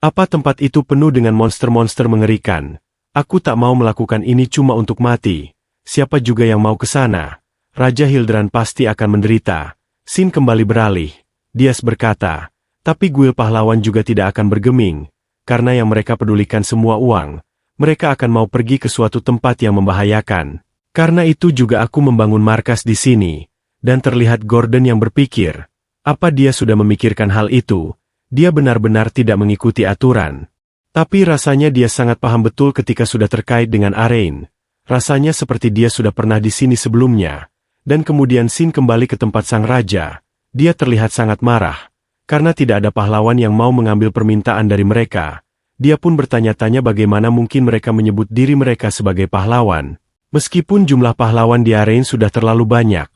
Apa tempat itu penuh dengan monster-monster mengerikan? Aku tak mau melakukan ini cuma untuk mati. Siapa juga yang mau ke sana? Raja Hilderan pasti akan menderita. Sin kembali beralih. Dias berkata, tapi guild pahlawan juga tidak akan bergeming. Karena yang mereka pedulikan semua uang. Mereka akan mau pergi ke suatu tempat yang membahayakan. Karena itu juga aku membangun markas di sini. Dan terlihat Gordon yang berpikir, apa dia sudah memikirkan hal itu? Dia benar-benar tidak mengikuti aturan. Tapi rasanya dia sangat paham betul ketika sudah terkait dengan Arain. Rasanya seperti dia sudah pernah di sini sebelumnya. Dan kemudian Sin kembali ke tempat sang raja. Dia terlihat sangat marah. Karena tidak ada pahlawan yang mau mengambil permintaan dari mereka. Dia pun bertanya-tanya bagaimana mungkin mereka menyebut diri mereka sebagai pahlawan. Meskipun jumlah pahlawan di Arain sudah terlalu banyak.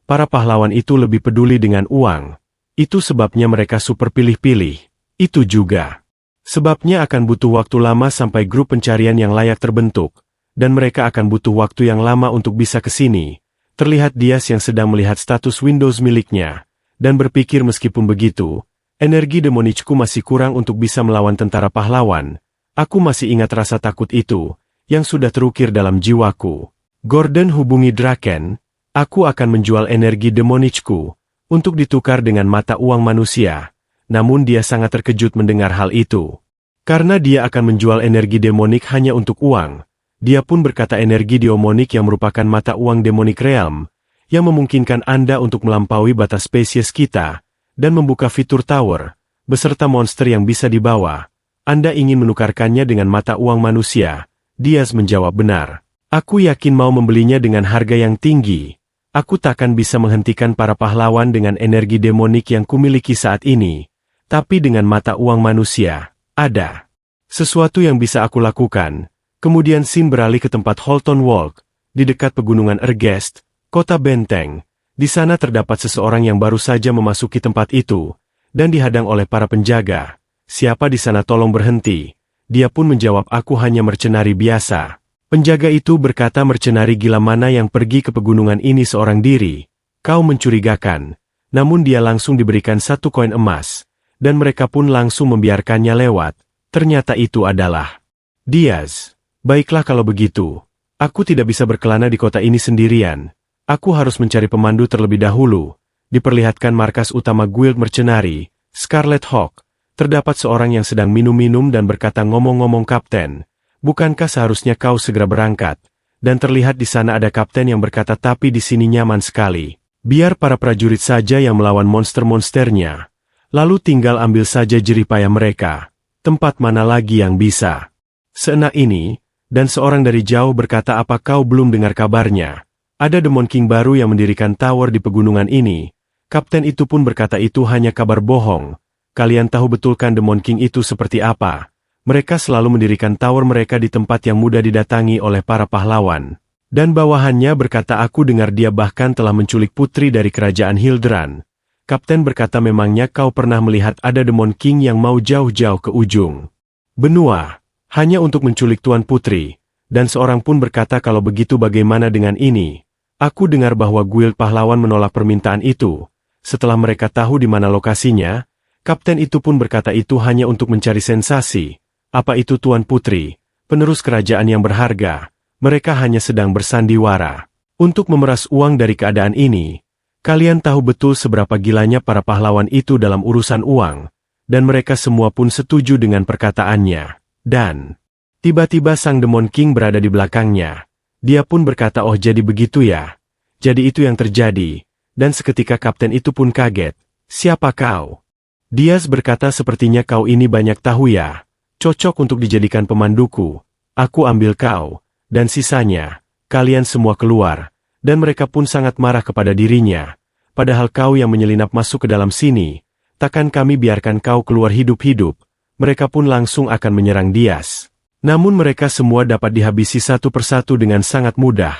Para pahlawan itu lebih peduli dengan uang. Itu sebabnya mereka super pilih-pilih. Itu juga sebabnya akan butuh waktu lama sampai grup pencarian yang layak terbentuk. Dan mereka akan butuh waktu yang lama untuk bisa ke sini. Terlihat Dias yang sedang melihat status Windows miliknya. Dan berpikir meskipun begitu, energi demonichku masih kurang untuk bisa melawan tentara pahlawan. Aku masih ingat rasa takut itu, yang sudah terukir dalam jiwaku. Gordon hubungi Draken. Aku akan menjual energi demonichku untuk ditukar dengan mata uang manusia. Namun dia sangat terkejut mendengar hal itu. Karena dia akan menjual energi demonik hanya untuk uang. Dia pun berkata energi demonik yang merupakan mata uang demonic realm, yang memungkinkan Anda untuk melampaui batas spesies kita, dan membuka fitur tower, beserta monster yang bisa dibawa. Anda ingin menukarkannya dengan mata uang manusia? Diaz menjawab benar. Aku yakin mau membelinya dengan harga yang tinggi. Aku takkan bisa menghentikan para pahlawan dengan energi demonik yang kumiliki saat ini. Tapi dengan mata uang manusia, ada sesuatu yang bisa aku lakukan. Kemudian Sin beralih ke tempat Holton Walk, di dekat pegunungan Ergest, kota benteng. Di sana terdapat seseorang yang baru saja memasuki tempat itu, dan dihadang oleh para penjaga. Siapa di sana, tolong berhenti. Dia pun menjawab, aku hanya mercenari biasa. Penjaga itu berkata, mercenari gila mana yang pergi ke pegunungan ini seorang diri? Kau mencurigakan. Namun dia langsung diberikan 1 koin emas, dan mereka pun langsung membiarkannya lewat. Ternyata itu adalah Diaz. Baiklah kalau begitu. Aku tidak bisa berkelana di kota ini sendirian. Aku harus mencari pemandu terlebih dahulu. Diperlihatkan markas utama Guild Mercenari, Scarlet Hawk. Terdapat seorang yang sedang minum-minum dan berkata, ngomong-ngomong Kapten, bukankah seharusnya kau segera berangkat? Dan terlihat di sana ada kapten yang berkata, tapi di sini nyaman sekali. Biar para prajurit saja yang melawan monster-monsternya. Lalu tinggal ambil saja jerih payah mereka. Tempat mana lagi yang bisa? Seenak ini, dan seorang dari jauh berkata, apa kau belum dengar kabarnya? Ada Demon King baru yang mendirikan tower di pegunungan ini. Kapten itu pun berkata, itu hanya kabar bohong. Kalian tahu betul kan Demon King itu seperti apa? Mereka selalu mendirikan tower mereka di tempat yang mudah didatangi oleh para pahlawan. Dan bawahannya berkata, aku dengar dia bahkan telah menculik putri dari kerajaan Hildran. Kapten berkata, memangnya kau pernah melihat ada Demon King yang mau jauh-jauh ke ujung benua, hanya untuk menculik Tuan Putri? Dan seorang pun berkata, kalau begitu bagaimana dengan ini? Aku dengar bahwa Guild Pahlawan menolak permintaan itu. Setelah mereka tahu di mana lokasinya, kapten itu pun berkata, itu hanya untuk mencari sensasi. Apa itu Tuan Putri, penerus kerajaan yang berharga? Mereka hanya sedang bersandiwara untuk memeras uang dari keadaan ini. Kalian tahu betul seberapa gilanya para pahlawan itu dalam urusan uang, dan mereka semua pun setuju dengan perkataannya. Dan tiba-tiba sang Demon King berada di belakangnya. Dia pun berkata, oh jadi begitu ya. Jadi itu yang terjadi. Dan seketika kapten itu pun kaget. Siapa kau? Diaz berkata, sepertinya kau ini banyak tahu ya. Cocok untuk dijadikan pemanduku. Aku ambil kau. Dan sisanya, kalian semua keluar. Dan mereka pun sangat marah kepada dirinya. Padahal kau yang menyelinap masuk ke dalam sini. Takkan kami biarkan kau keluar hidup-hidup. Mereka pun langsung akan menyerang Diaz. Namun mereka semua dapat dihabisi satu persatu dengan sangat mudah.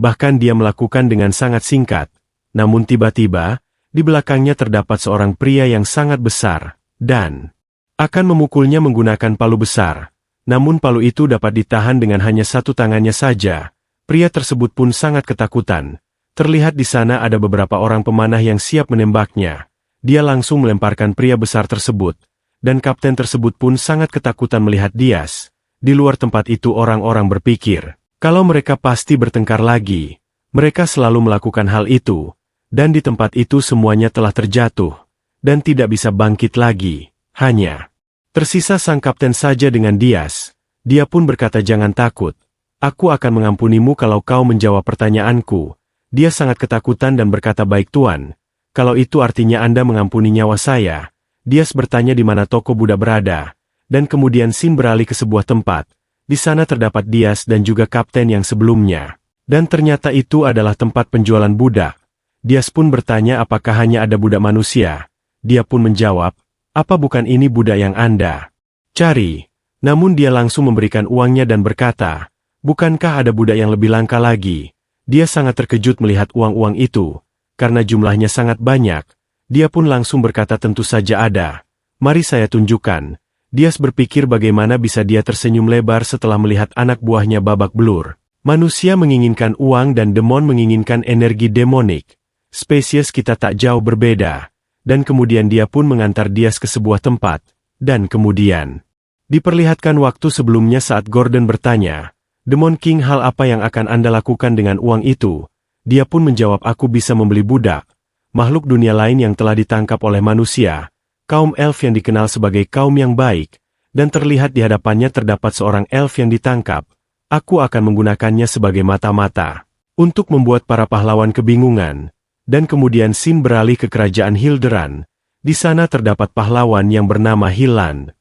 Bahkan dia melakukan dengan sangat singkat. Namun tiba-tiba, di belakangnya terdapat seorang pria yang sangat besar, dan akan memukulnya menggunakan palu besar. Namun palu itu dapat ditahan dengan hanya 1 tangannya saja. Pria tersebut pun sangat ketakutan. Terlihat di sana ada beberapa orang pemanah yang siap menembaknya. Dia langsung melemparkan pria besar tersebut. Dan kapten tersebut pun sangat ketakutan melihat Diaz. Di luar tempat itu orang-orang berpikir, kalau mereka pasti bertengkar lagi. Mereka selalu melakukan hal itu, dan di tempat itu semuanya telah terjatuh, dan tidak bisa bangkit lagi. Hanya tersisa sang kapten saja dengan Diaz. Dia pun berkata, jangan takut. Aku akan mengampunimu kalau kau menjawab pertanyaanku. Dia sangat ketakutan dan berkata, baik Tuan. Kalau itu artinya Anda mengampuni nyawa saya. Diaz bertanya di mana toko budak berada. Dan kemudian Sin beralih ke sebuah tempat. Di sana terdapat Diaz dan juga kapten yang sebelumnya. Dan ternyata itu adalah tempat penjualan budak. Diaz pun bertanya apakah hanya ada budak manusia. Dia pun menjawab, apa bukan ini budak yang Anda cari? Namun dia langsung memberikan uangnya dan berkata, bukankah ada budak yang lebih langka lagi? Dia sangat terkejut melihat uang-uang itu. Karena jumlahnya sangat banyak. Dia pun langsung berkata, tentu saja ada. Mari saya tunjukkan. Diaz berpikir bagaimana bisa dia tersenyum lebar setelah melihat anak buahnya babak belur. Manusia menginginkan uang dan demon menginginkan energi demonik. Spesies kita tak jauh berbeda. Dan kemudian dia pun mengantar Diaz ke sebuah tempat. Dan kemudian diperlihatkan waktu sebelumnya saat Gordon bertanya, Demon King, hal apa yang akan Anda lakukan dengan uang itu? Dia pun menjawab, aku bisa membeli budak. Makhluk dunia lain yang telah ditangkap oleh manusia. Kaum elf yang dikenal sebagai kaum yang baik, dan terlihat di hadapannya terdapat seorang elf yang ditangkap. Aku akan menggunakannya sebagai mata-mata untuk membuat para pahlawan kebingungan. Dan kemudian Sin beralih ke kerajaan Hildran. Di sana terdapat pahlawan yang bernama Hilland.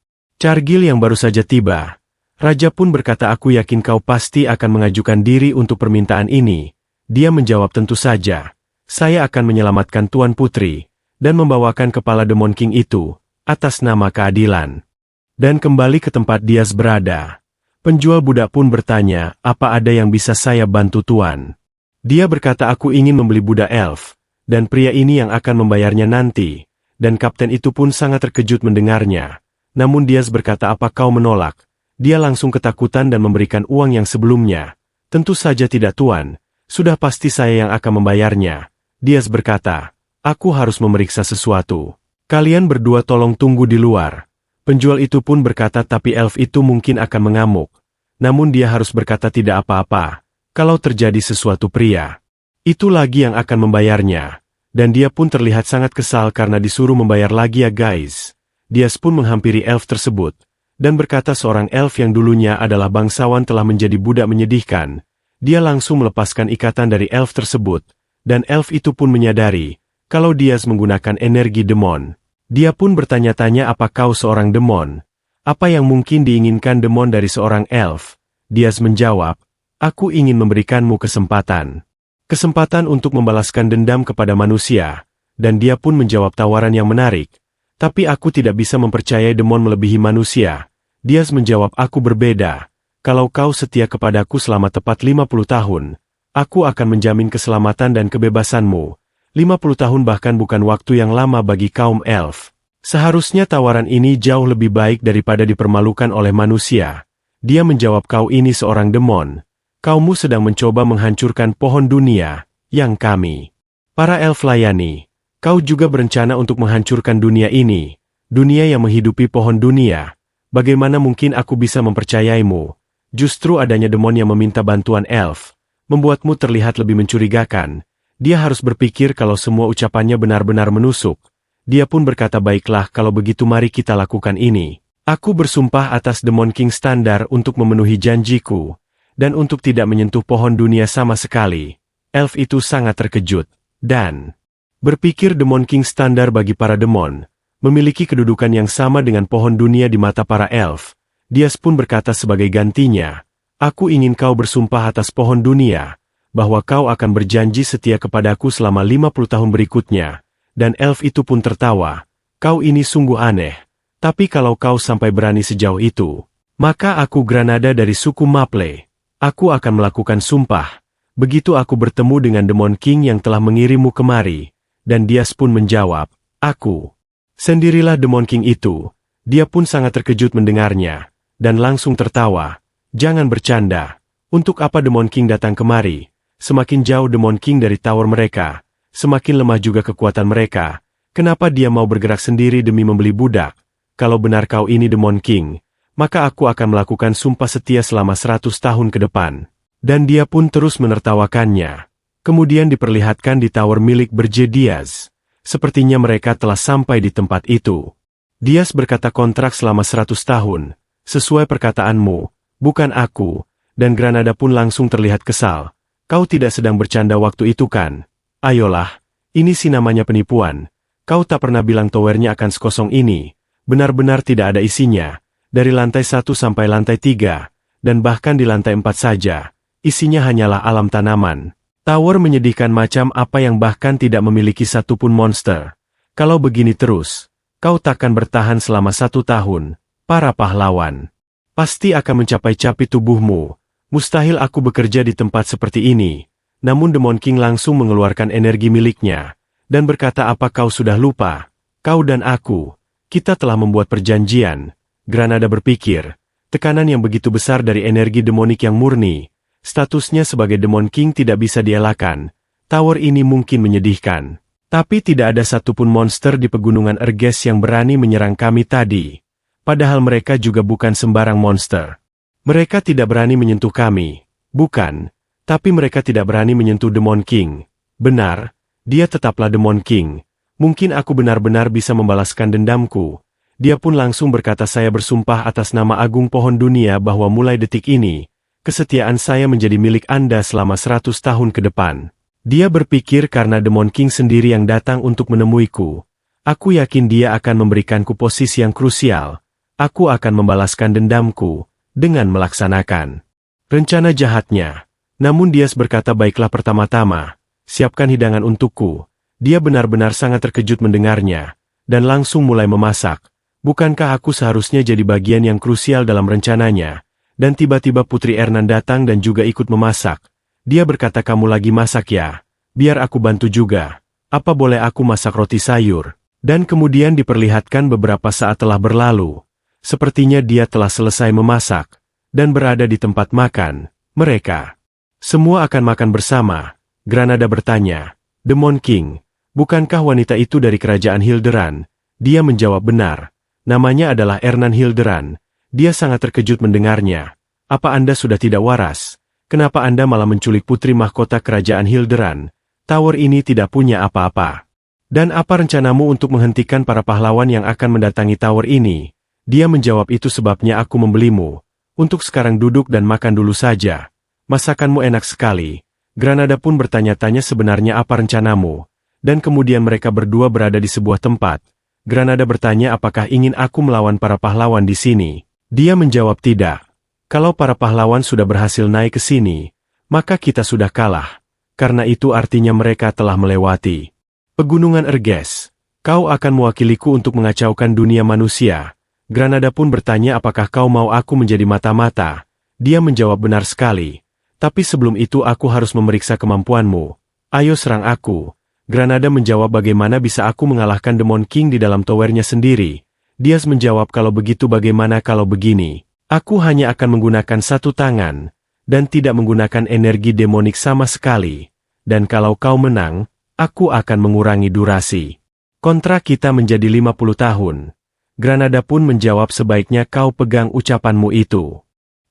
Cargill yang baru saja tiba. Raja pun berkata, aku yakin kau pasti akan mengajukan diri untuk permintaan ini. Dia menjawab, tentu saja. Saya akan menyelamatkan Tuan Putri, dan membawakan kepala Demon King itu, atas nama keadilan. Dan kembali ke tempat Diaz berada. Penjual budak pun bertanya, apa ada yang bisa saya bantu Tuan? Dia berkata, aku ingin membeli budak elf, dan pria ini yang akan membayarnya nanti. Dan kapten itu pun sangat terkejut mendengarnya. Namun Diaz berkata, apa kau menolak? Dia langsung ketakutan dan memberikan uang yang sebelumnya. Tentu saja tidak Tuan, sudah pasti saya yang akan membayarnya. Diaz berkata, aku harus memeriksa sesuatu. Kalian berdua tolong tunggu di luar. Penjual itu pun berkata, tapi elf itu mungkin akan mengamuk. Namun dia harus berkata tidak apa-apa, kalau terjadi sesuatu pria. Itu lagi yang akan membayarnya. Dan dia pun terlihat sangat kesal karena disuruh membayar lagi ya guys. Diaz pun menghampiri elf tersebut. Dan berkata seorang elf yang dulunya adalah bangsawan telah menjadi budak menyedihkan. Dia langsung melepaskan ikatan dari elf tersebut. Dan elf itu pun menyadari, kalau Diaz menggunakan energi demon. Dia pun bertanya-tanya, apa kau seorang demon? Apa yang mungkin diinginkan demon dari seorang elf? Diaz menjawab, aku ingin memberikanmu kesempatan. Kesempatan untuk membalaskan dendam kepada manusia. Dan dia pun menjawab tawaran yang menarik. Tapi aku tidak bisa mempercayai demon melebihi manusia. Diaz menjawab, aku berbeda. Kalau kau setia kepadaku selama tepat 50 tahun, aku akan menjamin keselamatan dan kebebasanmu. 50 tahun bahkan bukan waktu yang lama bagi kaum elf. Seharusnya tawaran ini jauh lebih baik daripada dipermalukan oleh manusia. Dia menjawab, kau ini seorang demon. Kaummu sedang mencoba menghancurkan pohon dunia, yang kami, para elf layani. Kau juga berencana untuk menghancurkan dunia ini, dunia yang menghidupi pohon dunia. Bagaimana mungkin aku bisa mempercayaimu? Justru adanya demon yang meminta bantuan elf, membuatmu terlihat lebih mencurigakan. Dia harus berpikir kalau semua ucapannya benar-benar menusuk. Dia pun berkata, baiklah kalau begitu mari kita lakukan ini. Aku bersumpah atas Demon King standar untuk memenuhi janjiku, dan untuk tidak menyentuh pohon dunia sama sekali. Elf itu sangat terkejut, dan berpikir Demon King standar bagi para demon, memiliki kedudukan yang sama dengan pohon dunia di mata para elf. Diaz pun berkata sebagai gantinya, aku ingin kau bersumpah atas pohon dunia, bahwa kau akan berjanji setia kepadaku selama 50 tahun berikutnya. Dan elf itu pun tertawa, kau ini sungguh aneh, tapi kalau kau sampai berani sejauh itu, maka aku Granada dari suku Maple. Aku akan melakukan sumpah, begitu aku bertemu dengan Demon King yang telah mengirimmu kemari. Dan Diaz pun menjawab, aku sendirilah Demon King itu. Dia pun sangat terkejut mendengarnya, dan langsung tertawa. Jangan bercanda, untuk apa Demon King datang kemari? Semakin jauh Demon King dari tower mereka, semakin lemah juga kekuatan mereka. Kenapa dia mau bergerak sendiri demi membeli budak? Kalau benar kau ini Demon King, maka aku akan melakukan sumpah setia selama 100 tahun ke depan. Dan dia pun terus menertawakannya. Kemudian diperlihatkan di tower milik Berje Diaz. Sepertinya mereka telah sampai di tempat itu. Diaz berkata, kontrak selama 100 tahun. Sesuai perkataanmu, bukan aku. Dan Granada pun langsung terlihat kesal. Kau tidak sedang bercanda waktu itu kan? Ayolah, ini sih namanya penipuan. Kau tak pernah bilang towernya akan sekosong ini. Benar-benar tidak ada isinya. Dari lantai 1 sampai lantai 3. Dan bahkan di lantai 4 saja. Isinya hanyalah alam tanaman. Tower menyedihkan macam apa yang bahkan tidak memiliki satupun monster. Kalau begini terus, kau takkan bertahan selama 1 tahun. Para pahlawan pasti akan mencapai-capai tubuhmu. Mustahil aku bekerja di tempat seperti ini. Namun Demon King langsung mengeluarkan energi miliknya, dan berkata, apa kau sudah lupa? Kau dan aku, kita telah membuat perjanjian. Granada berpikir, tekanan yang begitu besar dari energi demonik yang murni. Statusnya sebagai Demon King tidak bisa dielakkan. Tower ini mungkin menyedihkan. Tapi tidak ada satupun monster di pegunungan Erges yang berani menyerang kami tadi. Padahal mereka juga bukan sembarang monster. Mereka tidak berani menyentuh kami. Bukan. Tapi mereka tidak berani menyentuh Demon King. Benar, dia tetaplah Demon King. Mungkin aku benar-benar bisa membalaskan dendamku. Dia pun langsung berkata, saya bersumpah atas nama agung pohon dunia bahwa mulai detik ini, kesetiaan saya menjadi milik Anda selama 100 tahun ke depan. Dia berpikir karena Demon King sendiri yang datang untuk menemuiku. Aku yakin dia akan memberikanku posisi yang krusial. aku akan membalaskan dendamku dengan melaksanakan rencana jahatnya. Namun Diaz berkata, baiklah, pertama-tama, siapkan hidangan untukku. Dia benar-benar sangat terkejut mendengarnya, dan langsung mulai memasak. Bukankah aku seharusnya jadi bagian yang krusial dalam rencananya? Dan tiba-tiba Putri Ernan datang dan juga ikut memasak. Dia berkata, kamu lagi masak ya? Biar aku bantu juga. Apa boleh aku masak roti sayur? Dan kemudian diperlihatkan beberapa saat telah berlalu. Sepertinya dia telah selesai memasak, dan berada di tempat makan. Mereka semua akan makan bersama. Granada bertanya, Demon King, bukankah wanita itu dari kerajaan Hilderan? Dia menjawab, benar. Namanya adalah Ernan Hilderan. Dia sangat terkejut mendengarnya. Apa Anda sudah tidak waras? Kenapa Anda malah menculik putri mahkota kerajaan Hilderan? Tower ini tidak punya apa-apa. Dan apa rencanamu untuk menghentikan para pahlawan yang akan mendatangi tower ini? Dia menjawab, itu sebabnya aku membelimu. Untuk sekarang duduk dan makan dulu saja. Masakanmu enak sekali. Granada pun bertanya-tanya, sebenarnya apa rencanamu? Dan kemudian mereka berdua berada di sebuah tempat. Granada bertanya, apakah ingin aku melawan para pahlawan di sini? Dia menjawab, tidak. Kalau para pahlawan sudah berhasil naik ke sini, maka kita sudah kalah. Karena itu artinya mereka telah melewati Pegunungan Erges. Kau akan mewakiliku untuk mengacaukan dunia manusia. Granada pun bertanya, apakah kau mau aku menjadi mata-mata? Dia menjawab, benar sekali. Tapi sebelum itu aku harus memeriksa kemampuanmu. Ayo serang aku. Granada menjawab, bagaimana bisa aku mengalahkan Demon King di dalam towernya sendiri? Diaz menjawab, kalau begitu bagaimana kalau begini? Aku hanya akan menggunakan satu tangan, dan tidak menggunakan energi demonik sama sekali. Dan kalau kau menang, aku akan mengurangi durasi kontrak kita menjadi 50 tahun. Granada pun menjawab, sebaiknya kau pegang ucapanmu itu.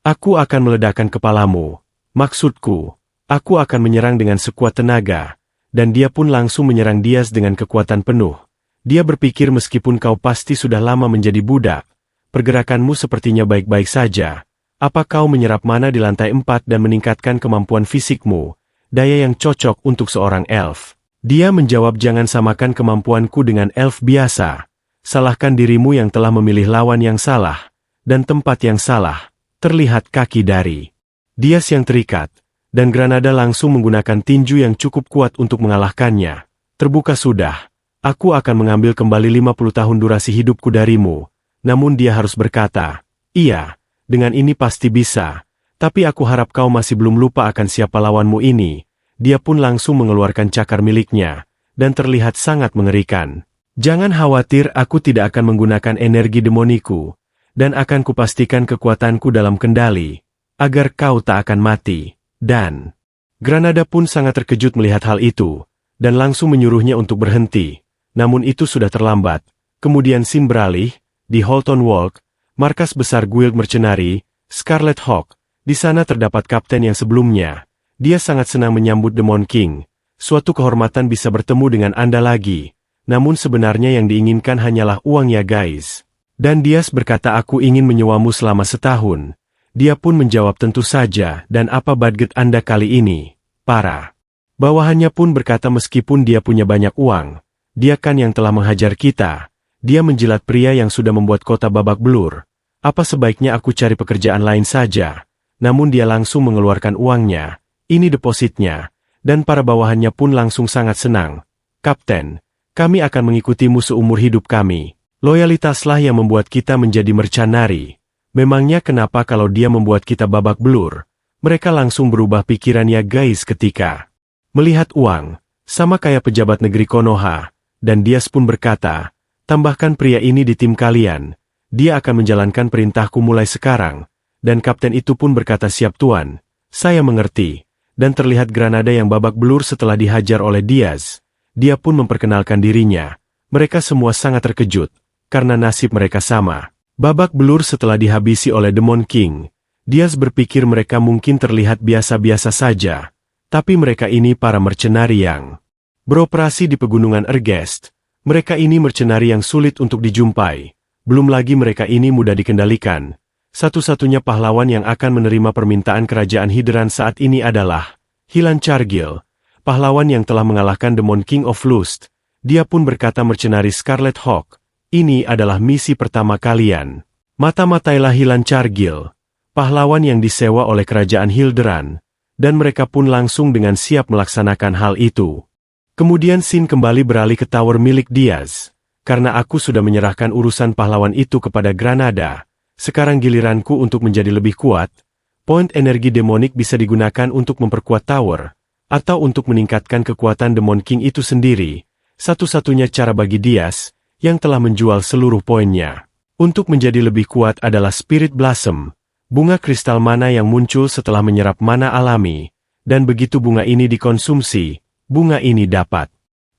Aku akan meledakkan kepalamu. Maksudku, aku akan menyerang dengan sekuat tenaga. Dan dia pun langsung menyerang Diaz dengan kekuatan penuh. Dia berpikir, meskipun kau pasti sudah lama menjadi budak, pergerakanmu sepertinya baik-baik saja. Apa kau menyerap mana di lantai 4 dan meningkatkan kemampuan fisikmu, daya yang cocok untuk seorang elf? Dia menjawab, jangan samakan kemampuanku dengan elf biasa. Salahkan dirimu yang telah memilih lawan yang salah, dan tempat yang salah. Terlihat kaki dari Diaz yang terikat, dan Granada langsung menggunakan tinju yang cukup kuat untuk mengalahkannya. Terbuka sudah. Aku akan mengambil kembali 50 tahun durasi hidupku darimu. Namun dia harus berkata, iya, dengan ini pasti bisa. Tapi aku harap kau masih belum lupa akan siapa lawanmu ini. Dia pun langsung mengeluarkan cakar miliknya, dan terlihat sangat mengerikan. Jangan khawatir, aku tidak akan menggunakan energi demoniku, dan akan kupastikan kekuatanku dalam kendali, agar kau tak akan mati. Dan Granada pun sangat terkejut melihat hal itu, dan langsung menyuruhnya untuk berhenti. Namun itu sudah terlambat. Kemudian Sin beralih, di Holton Walk, markas besar Guild Mercenary, Scarlet Hawk. Di sana terdapat kapten yang sebelumnya. Dia sangat senang menyambut Demon King. Suatu kehormatan bisa bertemu dengan Anda lagi. Namun sebenarnya yang diinginkan hanyalah uang ya guys. Dan Diaz berkata, aku ingin menyewamu selama setahun. Dia pun menjawab, tentu saja, dan apa budget Anda kali ini? Para bawahannya pun berkata, meskipun dia punya banyak uang, dia kan yang telah menghajar kita. Dia menjilat pria yang sudah membuat kota babak belur. Apa sebaiknya aku cari pekerjaan lain saja? Namun dia langsung mengeluarkan uangnya. Ini depositnya. Dan para bawahannya pun langsung sangat senang. Kapten, kami akan mengikutimu seumur hidup kami. Loyalitaslah yang membuat kita menjadi mercenari. Memangnya kenapa kalau dia membuat kita babak belur? Mereka langsung berubah pikirannya guys ketika melihat uang. Sama kayak pejabat negeri Konoha. Dan Diaz pun berkata, tambahkan pria ini di tim kalian. Dia akan menjalankan perintahku mulai sekarang. Dan kapten itu pun berkata, siap tuan. Saya mengerti. Dan terlihat Granada yang babak belur setelah dihajar oleh Diaz. Dia pun memperkenalkan dirinya. Mereka semua sangat terkejut, karena nasib mereka sama. Babak belur setelah dihabisi oleh Demon King. Diaz berpikir mereka mungkin terlihat biasa-biasa saja. Tapi mereka ini para mercenari yang beroperasi di Pegunungan Ergest. Mereka ini mercenari yang sulit untuk dijumpai. Belum lagi mereka ini mudah dikendalikan. Satu-satunya pahlawan yang akan menerima permintaan kerajaan Hilderan saat ini adalah Hilan Chargil, pahlawan yang telah mengalahkan Demon King of Lust. Dia pun berkata, mercenari Scarlet Hawk, ini adalah misi pertama kalian. Mata-matailah Hilan Cargil, pahlawan yang disewa oleh kerajaan Hilderan, dan mereka pun langsung dengan siap melaksanakan hal itu. Kemudian Sin kembali beralih ke tower milik Diaz. Karena aku sudah menyerahkan urusan pahlawan itu kepada Granada, sekarang giliranku untuk menjadi lebih kuat. Poin energi demonik bisa digunakan untuk memperkuat tower, atau untuk meningkatkan kekuatan Demon King itu sendiri. Satu-satunya cara bagi Diaz, yang telah menjual seluruh poinnya, untuk menjadi lebih kuat adalah Spirit Blossom, bunga kristal mana yang muncul setelah menyerap mana alami, dan begitu bunga ini dikonsumsi, bunga ini dapat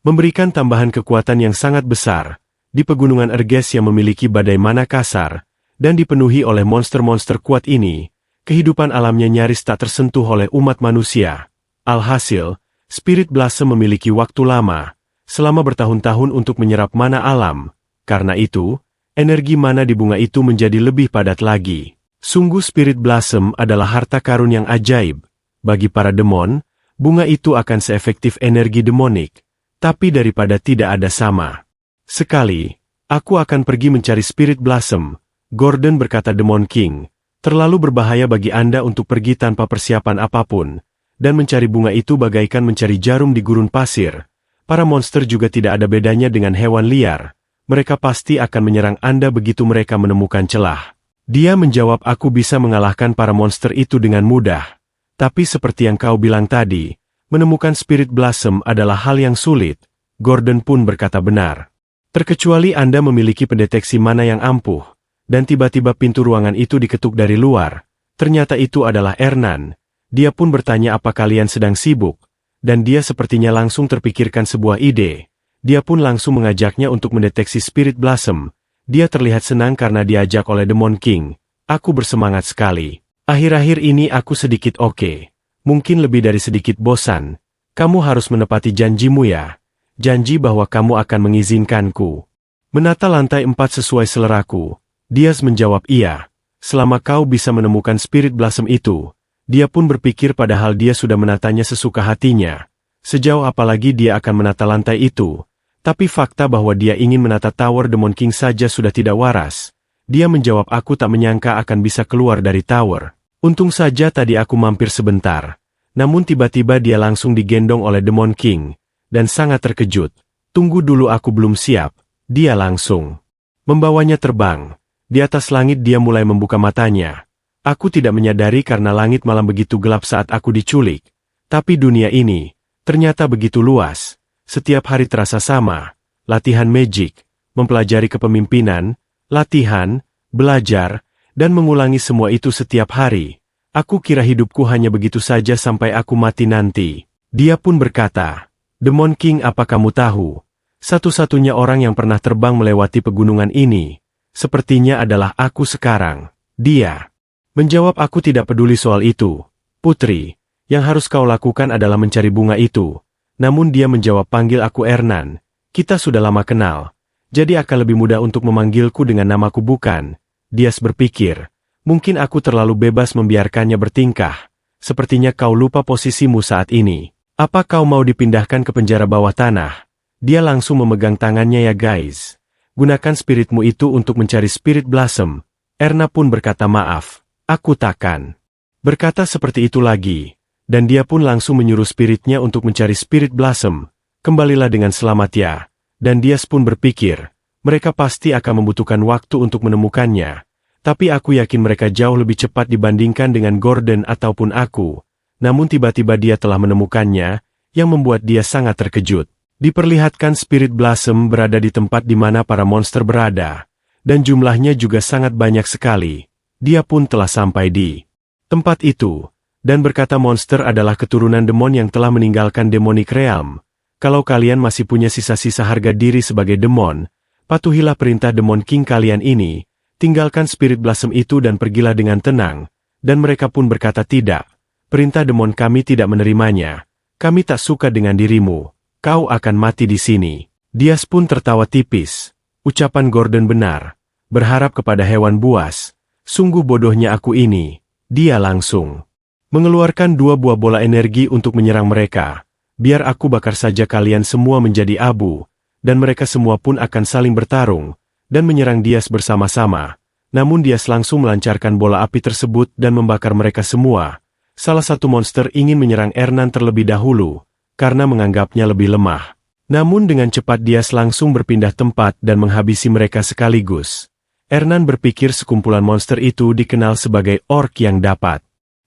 memberikan tambahan kekuatan yang sangat besar. Di pegunungan Erges yang memiliki badai mana kasar, dan dipenuhi oleh monster-monster kuat ini, kehidupan alamnya nyaris tak tersentuh oleh umat manusia. Alhasil, Spirit Blossom memiliki waktu lama, selama bertahun-tahun untuk menyerap mana alam. Karena itu, energi mana di bunga itu menjadi lebih padat lagi. Sungguh Spirit Blossom adalah harta karun yang ajaib. Bagi para demon, bunga itu akan seefektif energi demonik. Tapi daripada tidak ada sama sekali, aku akan pergi mencari Spirit Blossom. Gordon berkata Demon King, terlalu berbahaya bagi Anda untuk pergi tanpa persiapan apapun, dan mencari bunga itu bagaikan mencari jarum di gurun pasir. Para monster juga tidak ada bedanya dengan hewan liar. Mereka pasti akan menyerang Anda begitu mereka menemukan celah. Dia menjawab, aku bisa mengalahkan para monster itu dengan mudah. Tapi seperti yang kau bilang tadi, menemukan Spirit Blossom adalah hal yang sulit. Gordon pun berkata benar. Terkecuali Anda memiliki pendeteksi mana yang ampuh. Dan tiba-tiba pintu ruangan itu diketuk dari luar. Ternyata itu adalah Ernan. Dia pun bertanya apa kalian sedang sibuk. Dan dia sepertinya langsung terpikirkan sebuah ide. Dia pun langsung mengajaknya untuk mendeteksi Spirit Blossom. Dia terlihat senang karena diajak oleh Demon King. Aku bersemangat sekali. Akhir-akhir ini aku sedikit oke. Mungkin lebih dari sedikit bosan. Kamu harus menepati janjimu ya. Janji bahwa kamu akan mengizinkanku menata lantai 4 sesuai seleraku. Diaz menjawab iya. Selama kau bisa menemukan Spirit Blossom itu. Dia pun berpikir padahal dia sudah menatanya sesuka hatinya. Sejauh apalagi dia akan menata lantai itu. Tapi fakta bahwa dia ingin menata Tower Demon King saja sudah tidak waras. Dia menjawab aku tak menyangka akan bisa keluar dari tower. Untung saja tadi aku mampir sebentar. Namun tiba-tiba dia langsung digendong oleh Demon King. Dan sangat terkejut. Tunggu dulu, aku belum siap. Dia langsung membawanya terbang. Di atas langit dia mulai membuka matanya. Aku tidak menyadari karena langit malam begitu gelap saat aku diculik. Tapi dunia ini ternyata begitu luas. Setiap hari terasa sama. Latihan magic, mempelajari kepemimpinan, latihan, belajar, dan mengulangi semua itu setiap hari. Aku kira hidupku hanya begitu saja sampai aku mati nanti. Dia pun berkata, Demon King, apa kamu tahu? Satu-satunya orang yang pernah terbang melewati pegunungan ini, sepertinya adalah aku sekarang. Dia menjawab, aku tidak peduli soal itu. Putri, yang harus kau lakukan adalah mencari bunga itu. Namun dia menjawab, panggil aku Ernan. Kita sudah lama kenal. Jadi akan lebih mudah untuk memanggilku dengan namaku bukan. Diaz berpikir, mungkin aku terlalu bebas membiarkannya bertingkah. Sepertinya kau lupa posisimu saat ini. Apa kau mau dipindahkan ke penjara bawah tanah? Dia langsung memegang tangannya, ya guys. Gunakan spiritmu itu untuk mencari Spirit Blossom. Erna pun berkata, maaf, aku takkan berkata seperti itu lagi. Dan dia pun langsung menyuruh spiritnya untuk mencari Spirit Blossom. Kembalilah dengan selamat ya. Dan Diaz pun berpikir, mereka pasti akan membutuhkan waktu untuk menemukannya. Tapi aku yakin mereka jauh lebih cepat dibandingkan dengan Gordon ataupun aku. Namun tiba-tiba dia telah menemukannya, yang membuat dia sangat terkejut. Diperlihatkan Spirit Blossom berada di tempat di mana para monster berada. Dan jumlahnya juga sangat banyak sekali. Dia pun telah sampai di tempat itu. Dan berkata monster adalah keturunan demon yang telah meninggalkan Demonic Realm. Kalau kalian masih punya sisa-sisa harga diri sebagai demon, patuhilah perintah Demon King kalian ini, tinggalkan Spirit Blossom itu dan pergilah dengan tenang. Dan mereka pun berkata tidak. Perintah demon kami tidak menerimanya. Kami tak suka dengan dirimu. Kau akan mati di sini. Diaz pun tertawa tipis. Ucapan Gordon benar. Berharap kepada hewan buas. Sungguh bodohnya aku ini. Dia langsung mengeluarkan 2 buah bola energi untuk menyerang mereka. Biar aku bakar saja kalian semua menjadi abu. Dan mereka semua pun akan saling bertarung. Dan menyerang Diaz bersama-sama. Namun dia langsung melancarkan bola api tersebut dan membakar mereka semua. Salah satu monster ingin menyerang Ernan terlebih dahulu, karena menganggapnya lebih lemah. Namun dengan cepat dia langsung berpindah tempat dan menghabisi mereka sekaligus. Ernan berpikir sekumpulan monster itu dikenal sebagai orc yang dapat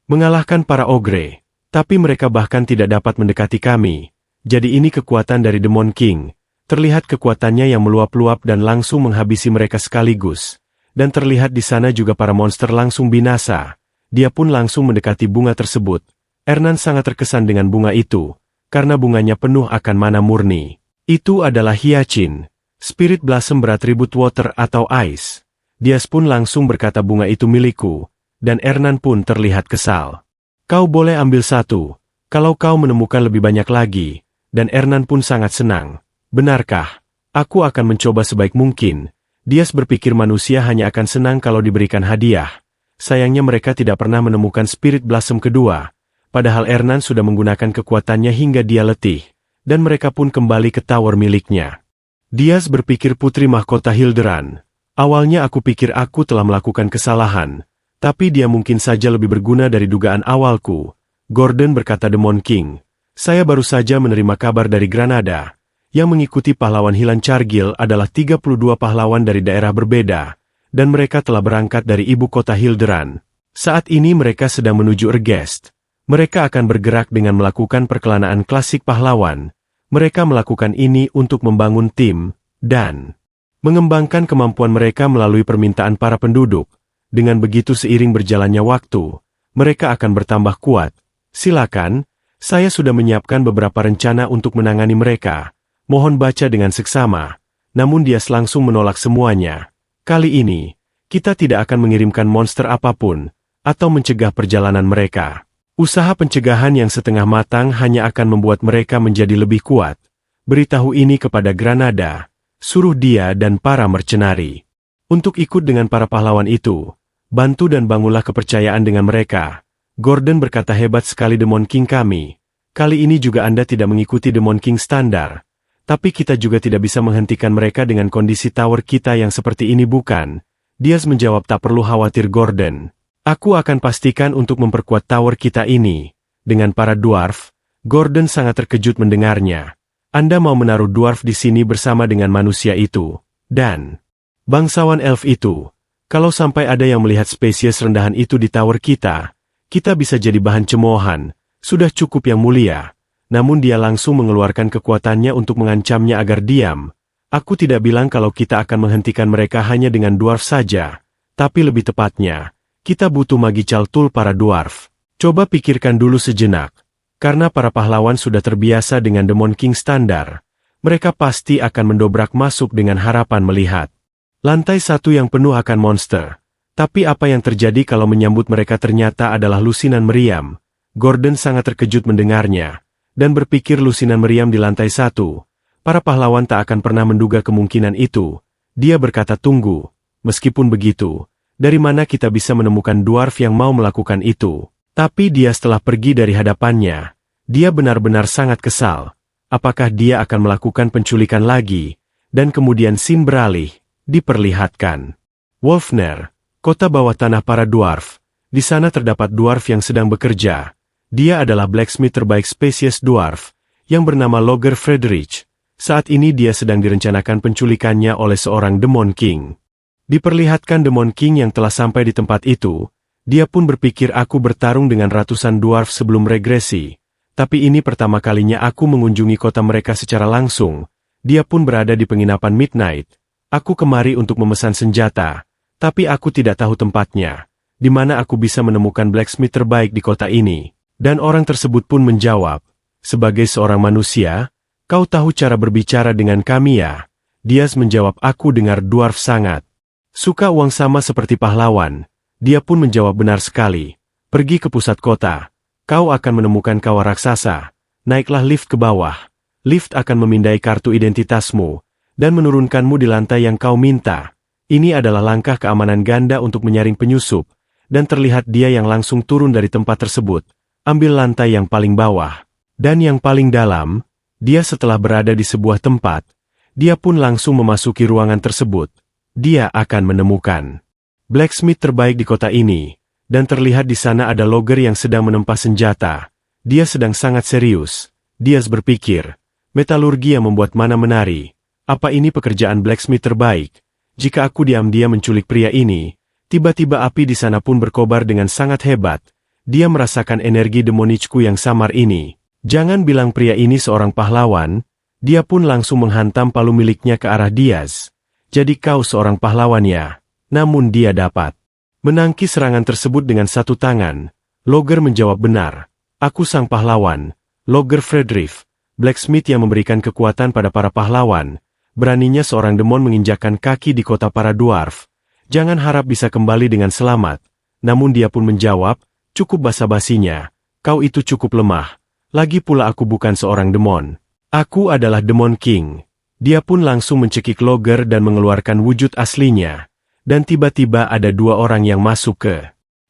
mengalahkan para ogre. Tapi mereka bahkan tidak dapat mendekati kami. Jadi ini kekuatan dari Demon King. Terlihat kekuatannya yang meluap-luap dan langsung menghabisi mereka sekaligus. Dan terlihat di sana juga para monster langsung binasa. Dia pun langsung mendekati bunga tersebut. Ernan sangat terkesan dengan bunga itu, karena bunganya penuh akan mana murni. Itu adalah Hyacinth, Spirit Blossom beratribut water atau ice. Dia pun langsung berkata bunga itu milikku, dan Ernan pun terlihat kesal. Kau boleh ambil satu, kalau kau menemukan lebih banyak lagi, dan Ernan pun sangat senang. Benarkah? Aku akan mencoba sebaik mungkin. Dias berpikir manusia hanya akan senang kalau diberikan hadiah. Sayangnya mereka tidak pernah menemukan Spirit Blossom kedua, padahal Ernan sudah menggunakan kekuatannya hingga dia letih, dan mereka pun kembali ke tower miliknya. Dias berpikir Putri Mahkota Hilderan. Awalnya aku pikir aku telah melakukan kesalahan, tapi dia mungkin saja lebih berguna dari dugaan awalku. Gordon berkata Demon King. Saya baru saja menerima kabar dari Granada. Yang mengikuti pahlawan Hilan Cargill adalah 32 pahlawan dari daerah berbeda, dan mereka telah berangkat dari ibu kota Hilderan. Saat ini mereka sedang menuju Ergest. Mereka akan bergerak dengan melakukan perkelanaan klasik pahlawan. Mereka melakukan ini untuk membangun tim, dan mengembangkan kemampuan mereka melalui permintaan para penduduk. Dengan begitu seiring berjalannya waktu, mereka akan bertambah kuat. Silakan, saya sudah menyiapkan beberapa rencana untuk menangani mereka. Mohon baca dengan seksama. Namun dia langsung menolak semuanya. Kali ini, kita tidak akan mengirimkan monster apapun, atau mencegah perjalanan mereka. Usaha pencegahan yang setengah matang hanya akan membuat mereka menjadi lebih kuat. Beritahu ini kepada Granada, suruh dia dan para mercenari untuk ikut dengan para pahlawan itu. Bantu dan bangunlah kepercayaan dengan mereka. Gordon berkata hebat sekali Demon King kami. Kali ini juga Anda tidak mengikuti Demon King standar. Tapi kita juga tidak bisa menghentikan mereka dengan kondisi tower kita yang seperti ini bukan? Dias menjawab tak perlu khawatir Gordon. Aku akan pastikan untuk memperkuat tower kita ini. Dengan para dwarf, Gordon sangat terkejut mendengarnya. Anda mau menaruh dwarf di sini bersama dengan manusia itu. Dan bangsawan elf itu. Kalau sampai ada yang melihat spesies rendahan itu di tower kita bisa jadi bahan cemoohan. Sudah cukup yang mulia. Namun dia langsung mengeluarkan kekuatannya untuk mengancamnya agar diam. Aku tidak bilang kalau kita akan menghentikan mereka hanya dengan dwarf saja. Tapi lebih tepatnya, kita butuh magical tool para dwarf. Coba pikirkan dulu sejenak. Karena para pahlawan sudah terbiasa dengan Demon King standar. Mereka pasti akan mendobrak masuk dengan harapan melihat lantai satu yang penuh akan monster. Tapi apa yang terjadi kalau menyambut mereka ternyata adalah lusinan meriam? Gordon sangat terkejut mendengarnya. Dan berpikir lusinan meriam di lantai satu. Para pahlawan tak akan pernah menduga kemungkinan itu. Dia berkata tunggu. Meskipun begitu, dari mana kita bisa menemukan dwarf yang mau melakukan itu? Tapi dia setelah pergi dari hadapannya. Dia benar-benar sangat kesal. Apakah dia akan melakukan penculikan lagi? Dan kemudian scene beralih, diperlihatkan. Wolfner, kota bawah tanah para dwarf. Di sana terdapat dwarf yang sedang bekerja. Dia adalah blacksmith terbaik spesies dwarf, yang bernama Logger Friedrich. Saat ini dia sedang direncanakan penculikannya oleh seorang Demon King. Diperlihatkan Demon King yang telah sampai di tempat itu, dia pun berpikir aku bertarung dengan ratusan dwarf sebelum regresi. Tapi ini pertama kalinya aku mengunjungi kota mereka secara langsung. Dia pun berada di penginapan Midnight. Aku kemari untuk memesan senjata, tapi aku tidak tahu tempatnya. Di mana aku bisa menemukan blacksmith terbaik di kota ini. Dan orang tersebut pun menjawab, sebagai seorang manusia, kau tahu cara berbicara dengan kami ya? Dias menjawab aku dengar dwarf sangat suka uang sama seperti pahlawan. Dia pun menjawab benar sekali. Pergi ke pusat kota. Kau akan menemukan kawah raksasa. Naiklah lift ke bawah. Lift akan memindai kartu identitasmu dan menurunkanmu di lantai yang kau minta. Ini adalah langkah keamanan ganda untuk menyaring penyusup. Dan terlihat dia yang langsung turun dari tempat tersebut. Ambil lantai yang paling bawah. Dan yang paling dalam, dia setelah berada di sebuah tempat, dia pun langsung memasuki ruangan tersebut. Dia akan menemukan blacksmith terbaik di kota ini, dan terlihat di sana ada logger yang sedang menempa senjata. Dia sedang sangat serius. Diaz berpikir, metalurgi yang membuat mana menari. Apa ini pekerjaan blacksmith terbaik? Jika aku diam-diam menculik pria ini, tiba-tiba api di sana pun berkobar dengan sangat hebat. Dia merasakan energi demonichku yang samar ini. Jangan bilang pria ini seorang pahlawan, dia pun langsung menghantam palu miliknya ke arah Diaz. Jadi kau seorang pahlawannya. Namun dia dapat menangkis serangan tersebut dengan satu tangan. Logger menjawab benar. Aku sang pahlawan, Logger Friedrich, blacksmith yang memberikan kekuatan pada para pahlawan. Beraninya seorang demon menginjakkan kaki di kota para dwarf. Jangan harap bisa kembali dengan selamat. Namun dia pun menjawab, cukup basa-basinya. Kau itu cukup lemah. Lagi pula aku bukan seorang demon. Aku adalah Demon King. Dia pun langsung mencekik Logger dan mengeluarkan wujud aslinya. Dan tiba-tiba ada dua orang yang masuk ke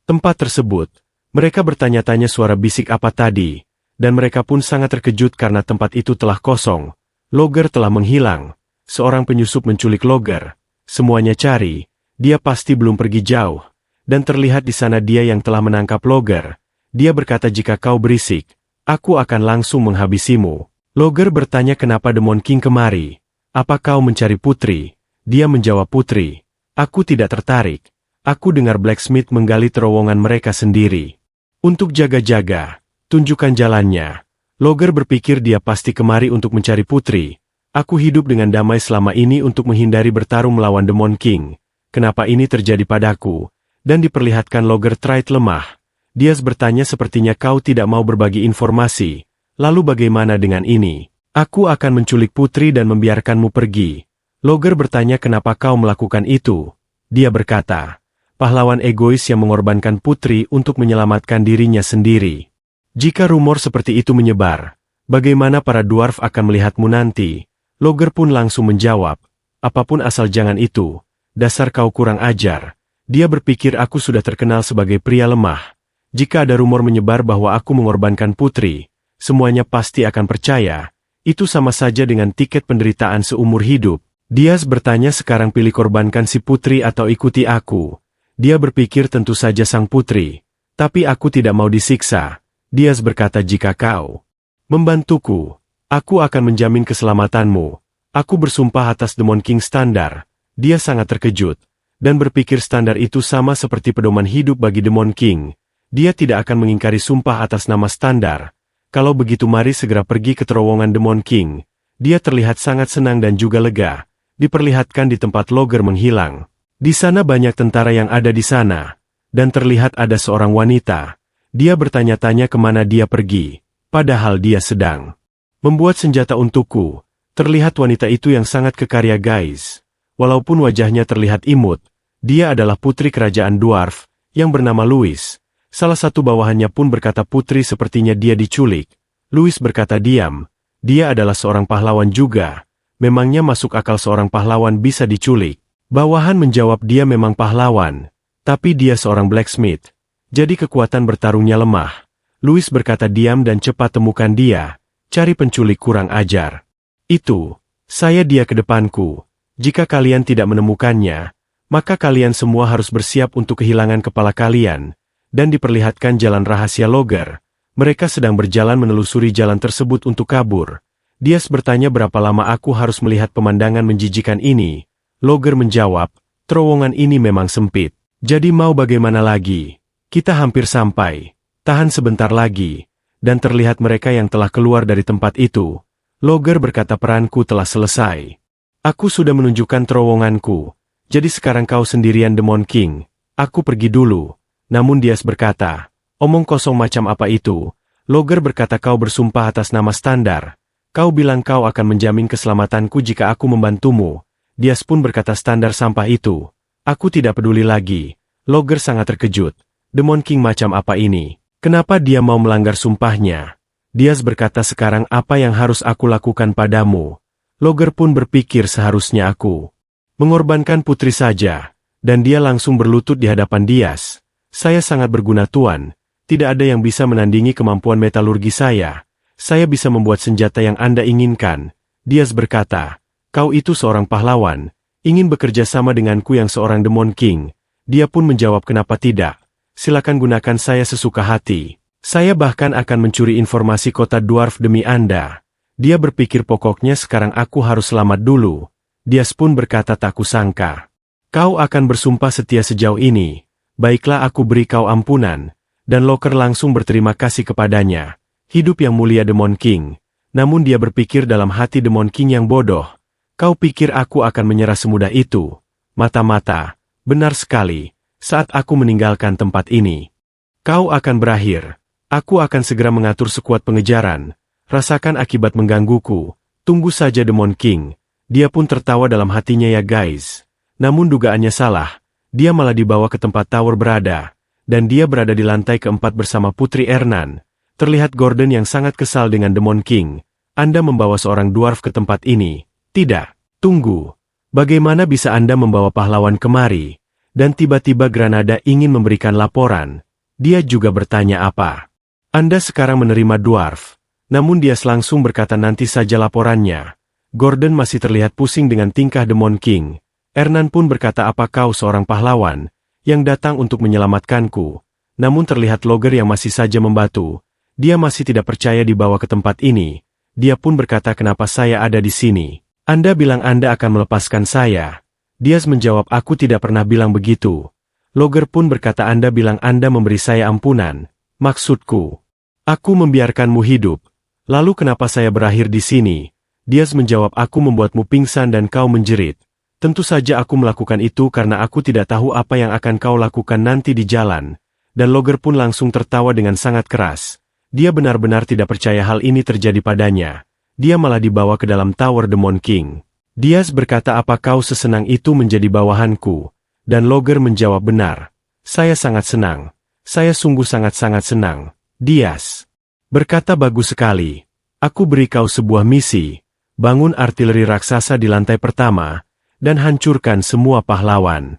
tempat tersebut. Mereka bertanya-tanya suara bisik apa tadi. Dan mereka pun sangat terkejut karena tempat itu telah kosong. Logger telah menghilang. Seorang penyusup menculik Logger. Semuanya cari. Dia pasti belum pergi jauh. Dan terlihat di sana dia yang telah menangkap Logger. Dia berkata jika kau berisik, aku akan langsung menghabisimu. Logger bertanya kenapa Demon King kemari. Apa kau mencari putri? Dia menjawab putri. Aku tidak tertarik. Aku dengar blacksmith menggali terowongan mereka sendiri. Untuk jaga-jaga, tunjukkan jalannya. Logger berpikir dia pasti kemari untuk mencari putri. Aku hidup dengan damai selama ini untuk menghindari bertarung melawan Demon King. Kenapa ini terjadi padaku? Dan diperlihatkan Logger terlihat lemah. Diaz bertanya sepertinya kau tidak mau berbagi informasi. Lalu bagaimana dengan ini? Aku akan menculik putri dan membiarkanmu pergi. Logger bertanya kenapa kau melakukan itu. Dia berkata, pahlawan egois yang mengorbankan putri untuk menyelamatkan dirinya sendiri. Jika rumor seperti itu menyebar, bagaimana para dwarf akan melihatmu nanti? Logger pun langsung menjawab, apapun asal jangan itu. Dasar kau kurang ajar. Dia berpikir aku sudah terkenal sebagai pria lemah. Jika ada rumor menyebar bahwa aku mengorbankan putri, semuanya pasti akan percaya. Itu sama saja dengan tiket penderitaan seumur hidup. Diaz bertanya sekarang pilih korbankan si putri atau ikuti aku. Dia berpikir tentu saja sang putri. Tapi aku tidak mau disiksa. Diaz berkata jika kau membantuku, aku akan menjamin keselamatanmu. Aku bersumpah atas Demon King standar. Dia sangat terkejut. Dan berpikir standar itu sama seperti pedoman hidup bagi Demon King. Dia tidak akan mengingkari sumpah atas nama standar. Kalau begitu mari segera pergi ke terowongan Demon King. Dia terlihat sangat senang dan juga lega. Diperlihatkan di tempat Logger menghilang. Di sana banyak tentara yang ada di sana. Dan terlihat ada seorang wanita. Dia bertanya-tanya kemana dia pergi. Padahal dia sedang membuat senjata untukku. Terlihat wanita itu yang sangat kekarya guys. Walaupun wajahnya terlihat imut. Dia adalah putri kerajaan dwarf. Yang bernama Louis. Salah satu bawahannya pun berkata putri sepertinya dia diculik. Louis berkata diam. Dia adalah seorang pahlawan juga. Memangnya masuk akal seorang pahlawan bisa diculik? Bawahan menjawab dia memang pahlawan. Tapi dia seorang blacksmith. Jadi kekuatan bertarungnya lemah. Louis berkata diam dan cepat temukan dia. Cari penculik kurang ajar. Itu. Saya dia ke depanku. Jika kalian tidak menemukannya, maka kalian semua harus bersiap untuk kehilangan kepala kalian. Dan diperlihatkan jalan rahasia Logger. Mereka sedang berjalan menelusuri jalan tersebut untuk kabur. Diaz bertanya berapa lama aku harus melihat pemandangan menjijikan ini. Logger menjawab, terowongan ini memang sempit. Jadi mau bagaimana lagi? Kita hampir sampai. Tahan sebentar lagi. Dan terlihat mereka yang telah keluar dari tempat itu. Logger berkata peranku telah selesai. Aku sudah menunjukkan terowonganku. Jadi sekarang kau sendirian Demon King. Aku pergi dulu. Namun Diaz berkata, omong kosong macam apa itu? Logger berkata kau bersumpah atas nama standar. Kau bilang kau akan menjamin keselamatanku jika aku membantumu. Diaz pun berkata standar sampah itu. Aku tidak peduli lagi. Logger sangat terkejut. Demon King macam apa ini? Kenapa dia mau melanggar sumpahnya? Diaz berkata sekarang apa yang harus aku lakukan padamu? Logger pun berpikir seharusnya aku mengorbankan putri saja. Dan dia langsung berlutut di hadapan Diaz. Saya sangat berguna tuan. Tidak ada yang bisa menandingi kemampuan metalurgi saya. Saya bisa membuat senjata yang Anda inginkan. Diaz berkata, kau itu seorang pahlawan, ingin bekerja sama denganku yang seorang Demon King. Dia pun menjawab kenapa tidak. Silakan gunakan saya sesuka hati. Saya bahkan akan mencuri informasi kota dwarf demi Anda. Dia berpikir pokoknya sekarang aku harus selamat dulu. Dias pun berkata tak kusangka. Kau akan bersumpah setia sejauh ini. Baiklah aku beri kau ampunan. Dan Loker langsung berterima kasih kepadanya. Hidup yang mulia Demon King. Namun dia berpikir dalam hati Demon King yang bodoh. Kau pikir aku akan menyerah semudah itu? Mata-mata, benar sekali. Saat aku meninggalkan tempat ini, kau akan berakhir. Aku akan segera mengatur sekuat pengejaran. Rasakan akibat menggangguku. Tunggu saja Demon King. Dia pun tertawa dalam hatinya ya guys. Namun dugaannya salah. Dia malah dibawa ke tempat tower berada. Dan dia berada di lantai keempat bersama Putri Ernan. Terlihat Gordon yang sangat kesal dengan Demon King. Anda membawa seorang dwarf ke tempat ini. Tidak, tunggu. Bagaimana bisa Anda membawa pahlawan kemari? Dan tiba-tiba Granada ingin memberikan laporan. Dia juga bertanya apa? Anda sekarang menerima dwarf. Namun dia langsung berkata nanti saja laporannya. Gordon masih terlihat pusing dengan tingkah Demon King. Ernan pun berkata apa kau seorang pahlawan yang datang untuk menyelamatkanku. Namun terlihat Logger yang masih saja membatu. Dia masih tidak percaya dibawa ke tempat ini. Dia pun berkata kenapa saya ada di sini. Anda bilang Anda akan melepaskan saya. Dias menjawab aku tidak pernah bilang begitu. Logger pun berkata Anda bilang Anda memberi saya ampunan. Maksudku, aku membiarkanmu hidup. Lalu kenapa saya berakhir di sini? Dias menjawab aku membuatmu pingsan dan kau menjerit. Tentu saja aku melakukan itu karena aku tidak tahu apa yang akan kau lakukan nanti di jalan. Dan Logger pun langsung tertawa dengan sangat keras. Dia benar-benar tidak percaya hal ini terjadi padanya. Dia malah dibawa ke dalam tower Demon King. Dias berkata apa kau sesenang itu menjadi bawahanku? Dan Logger menjawab benar. Saya sangat senang. Saya sungguh sangat-sangat senang. Dias berkata bagus sekali. Aku beri kau sebuah misi. Bangun artileri raksasa di lantai pertama. Dan hancurkan semua pahlawan.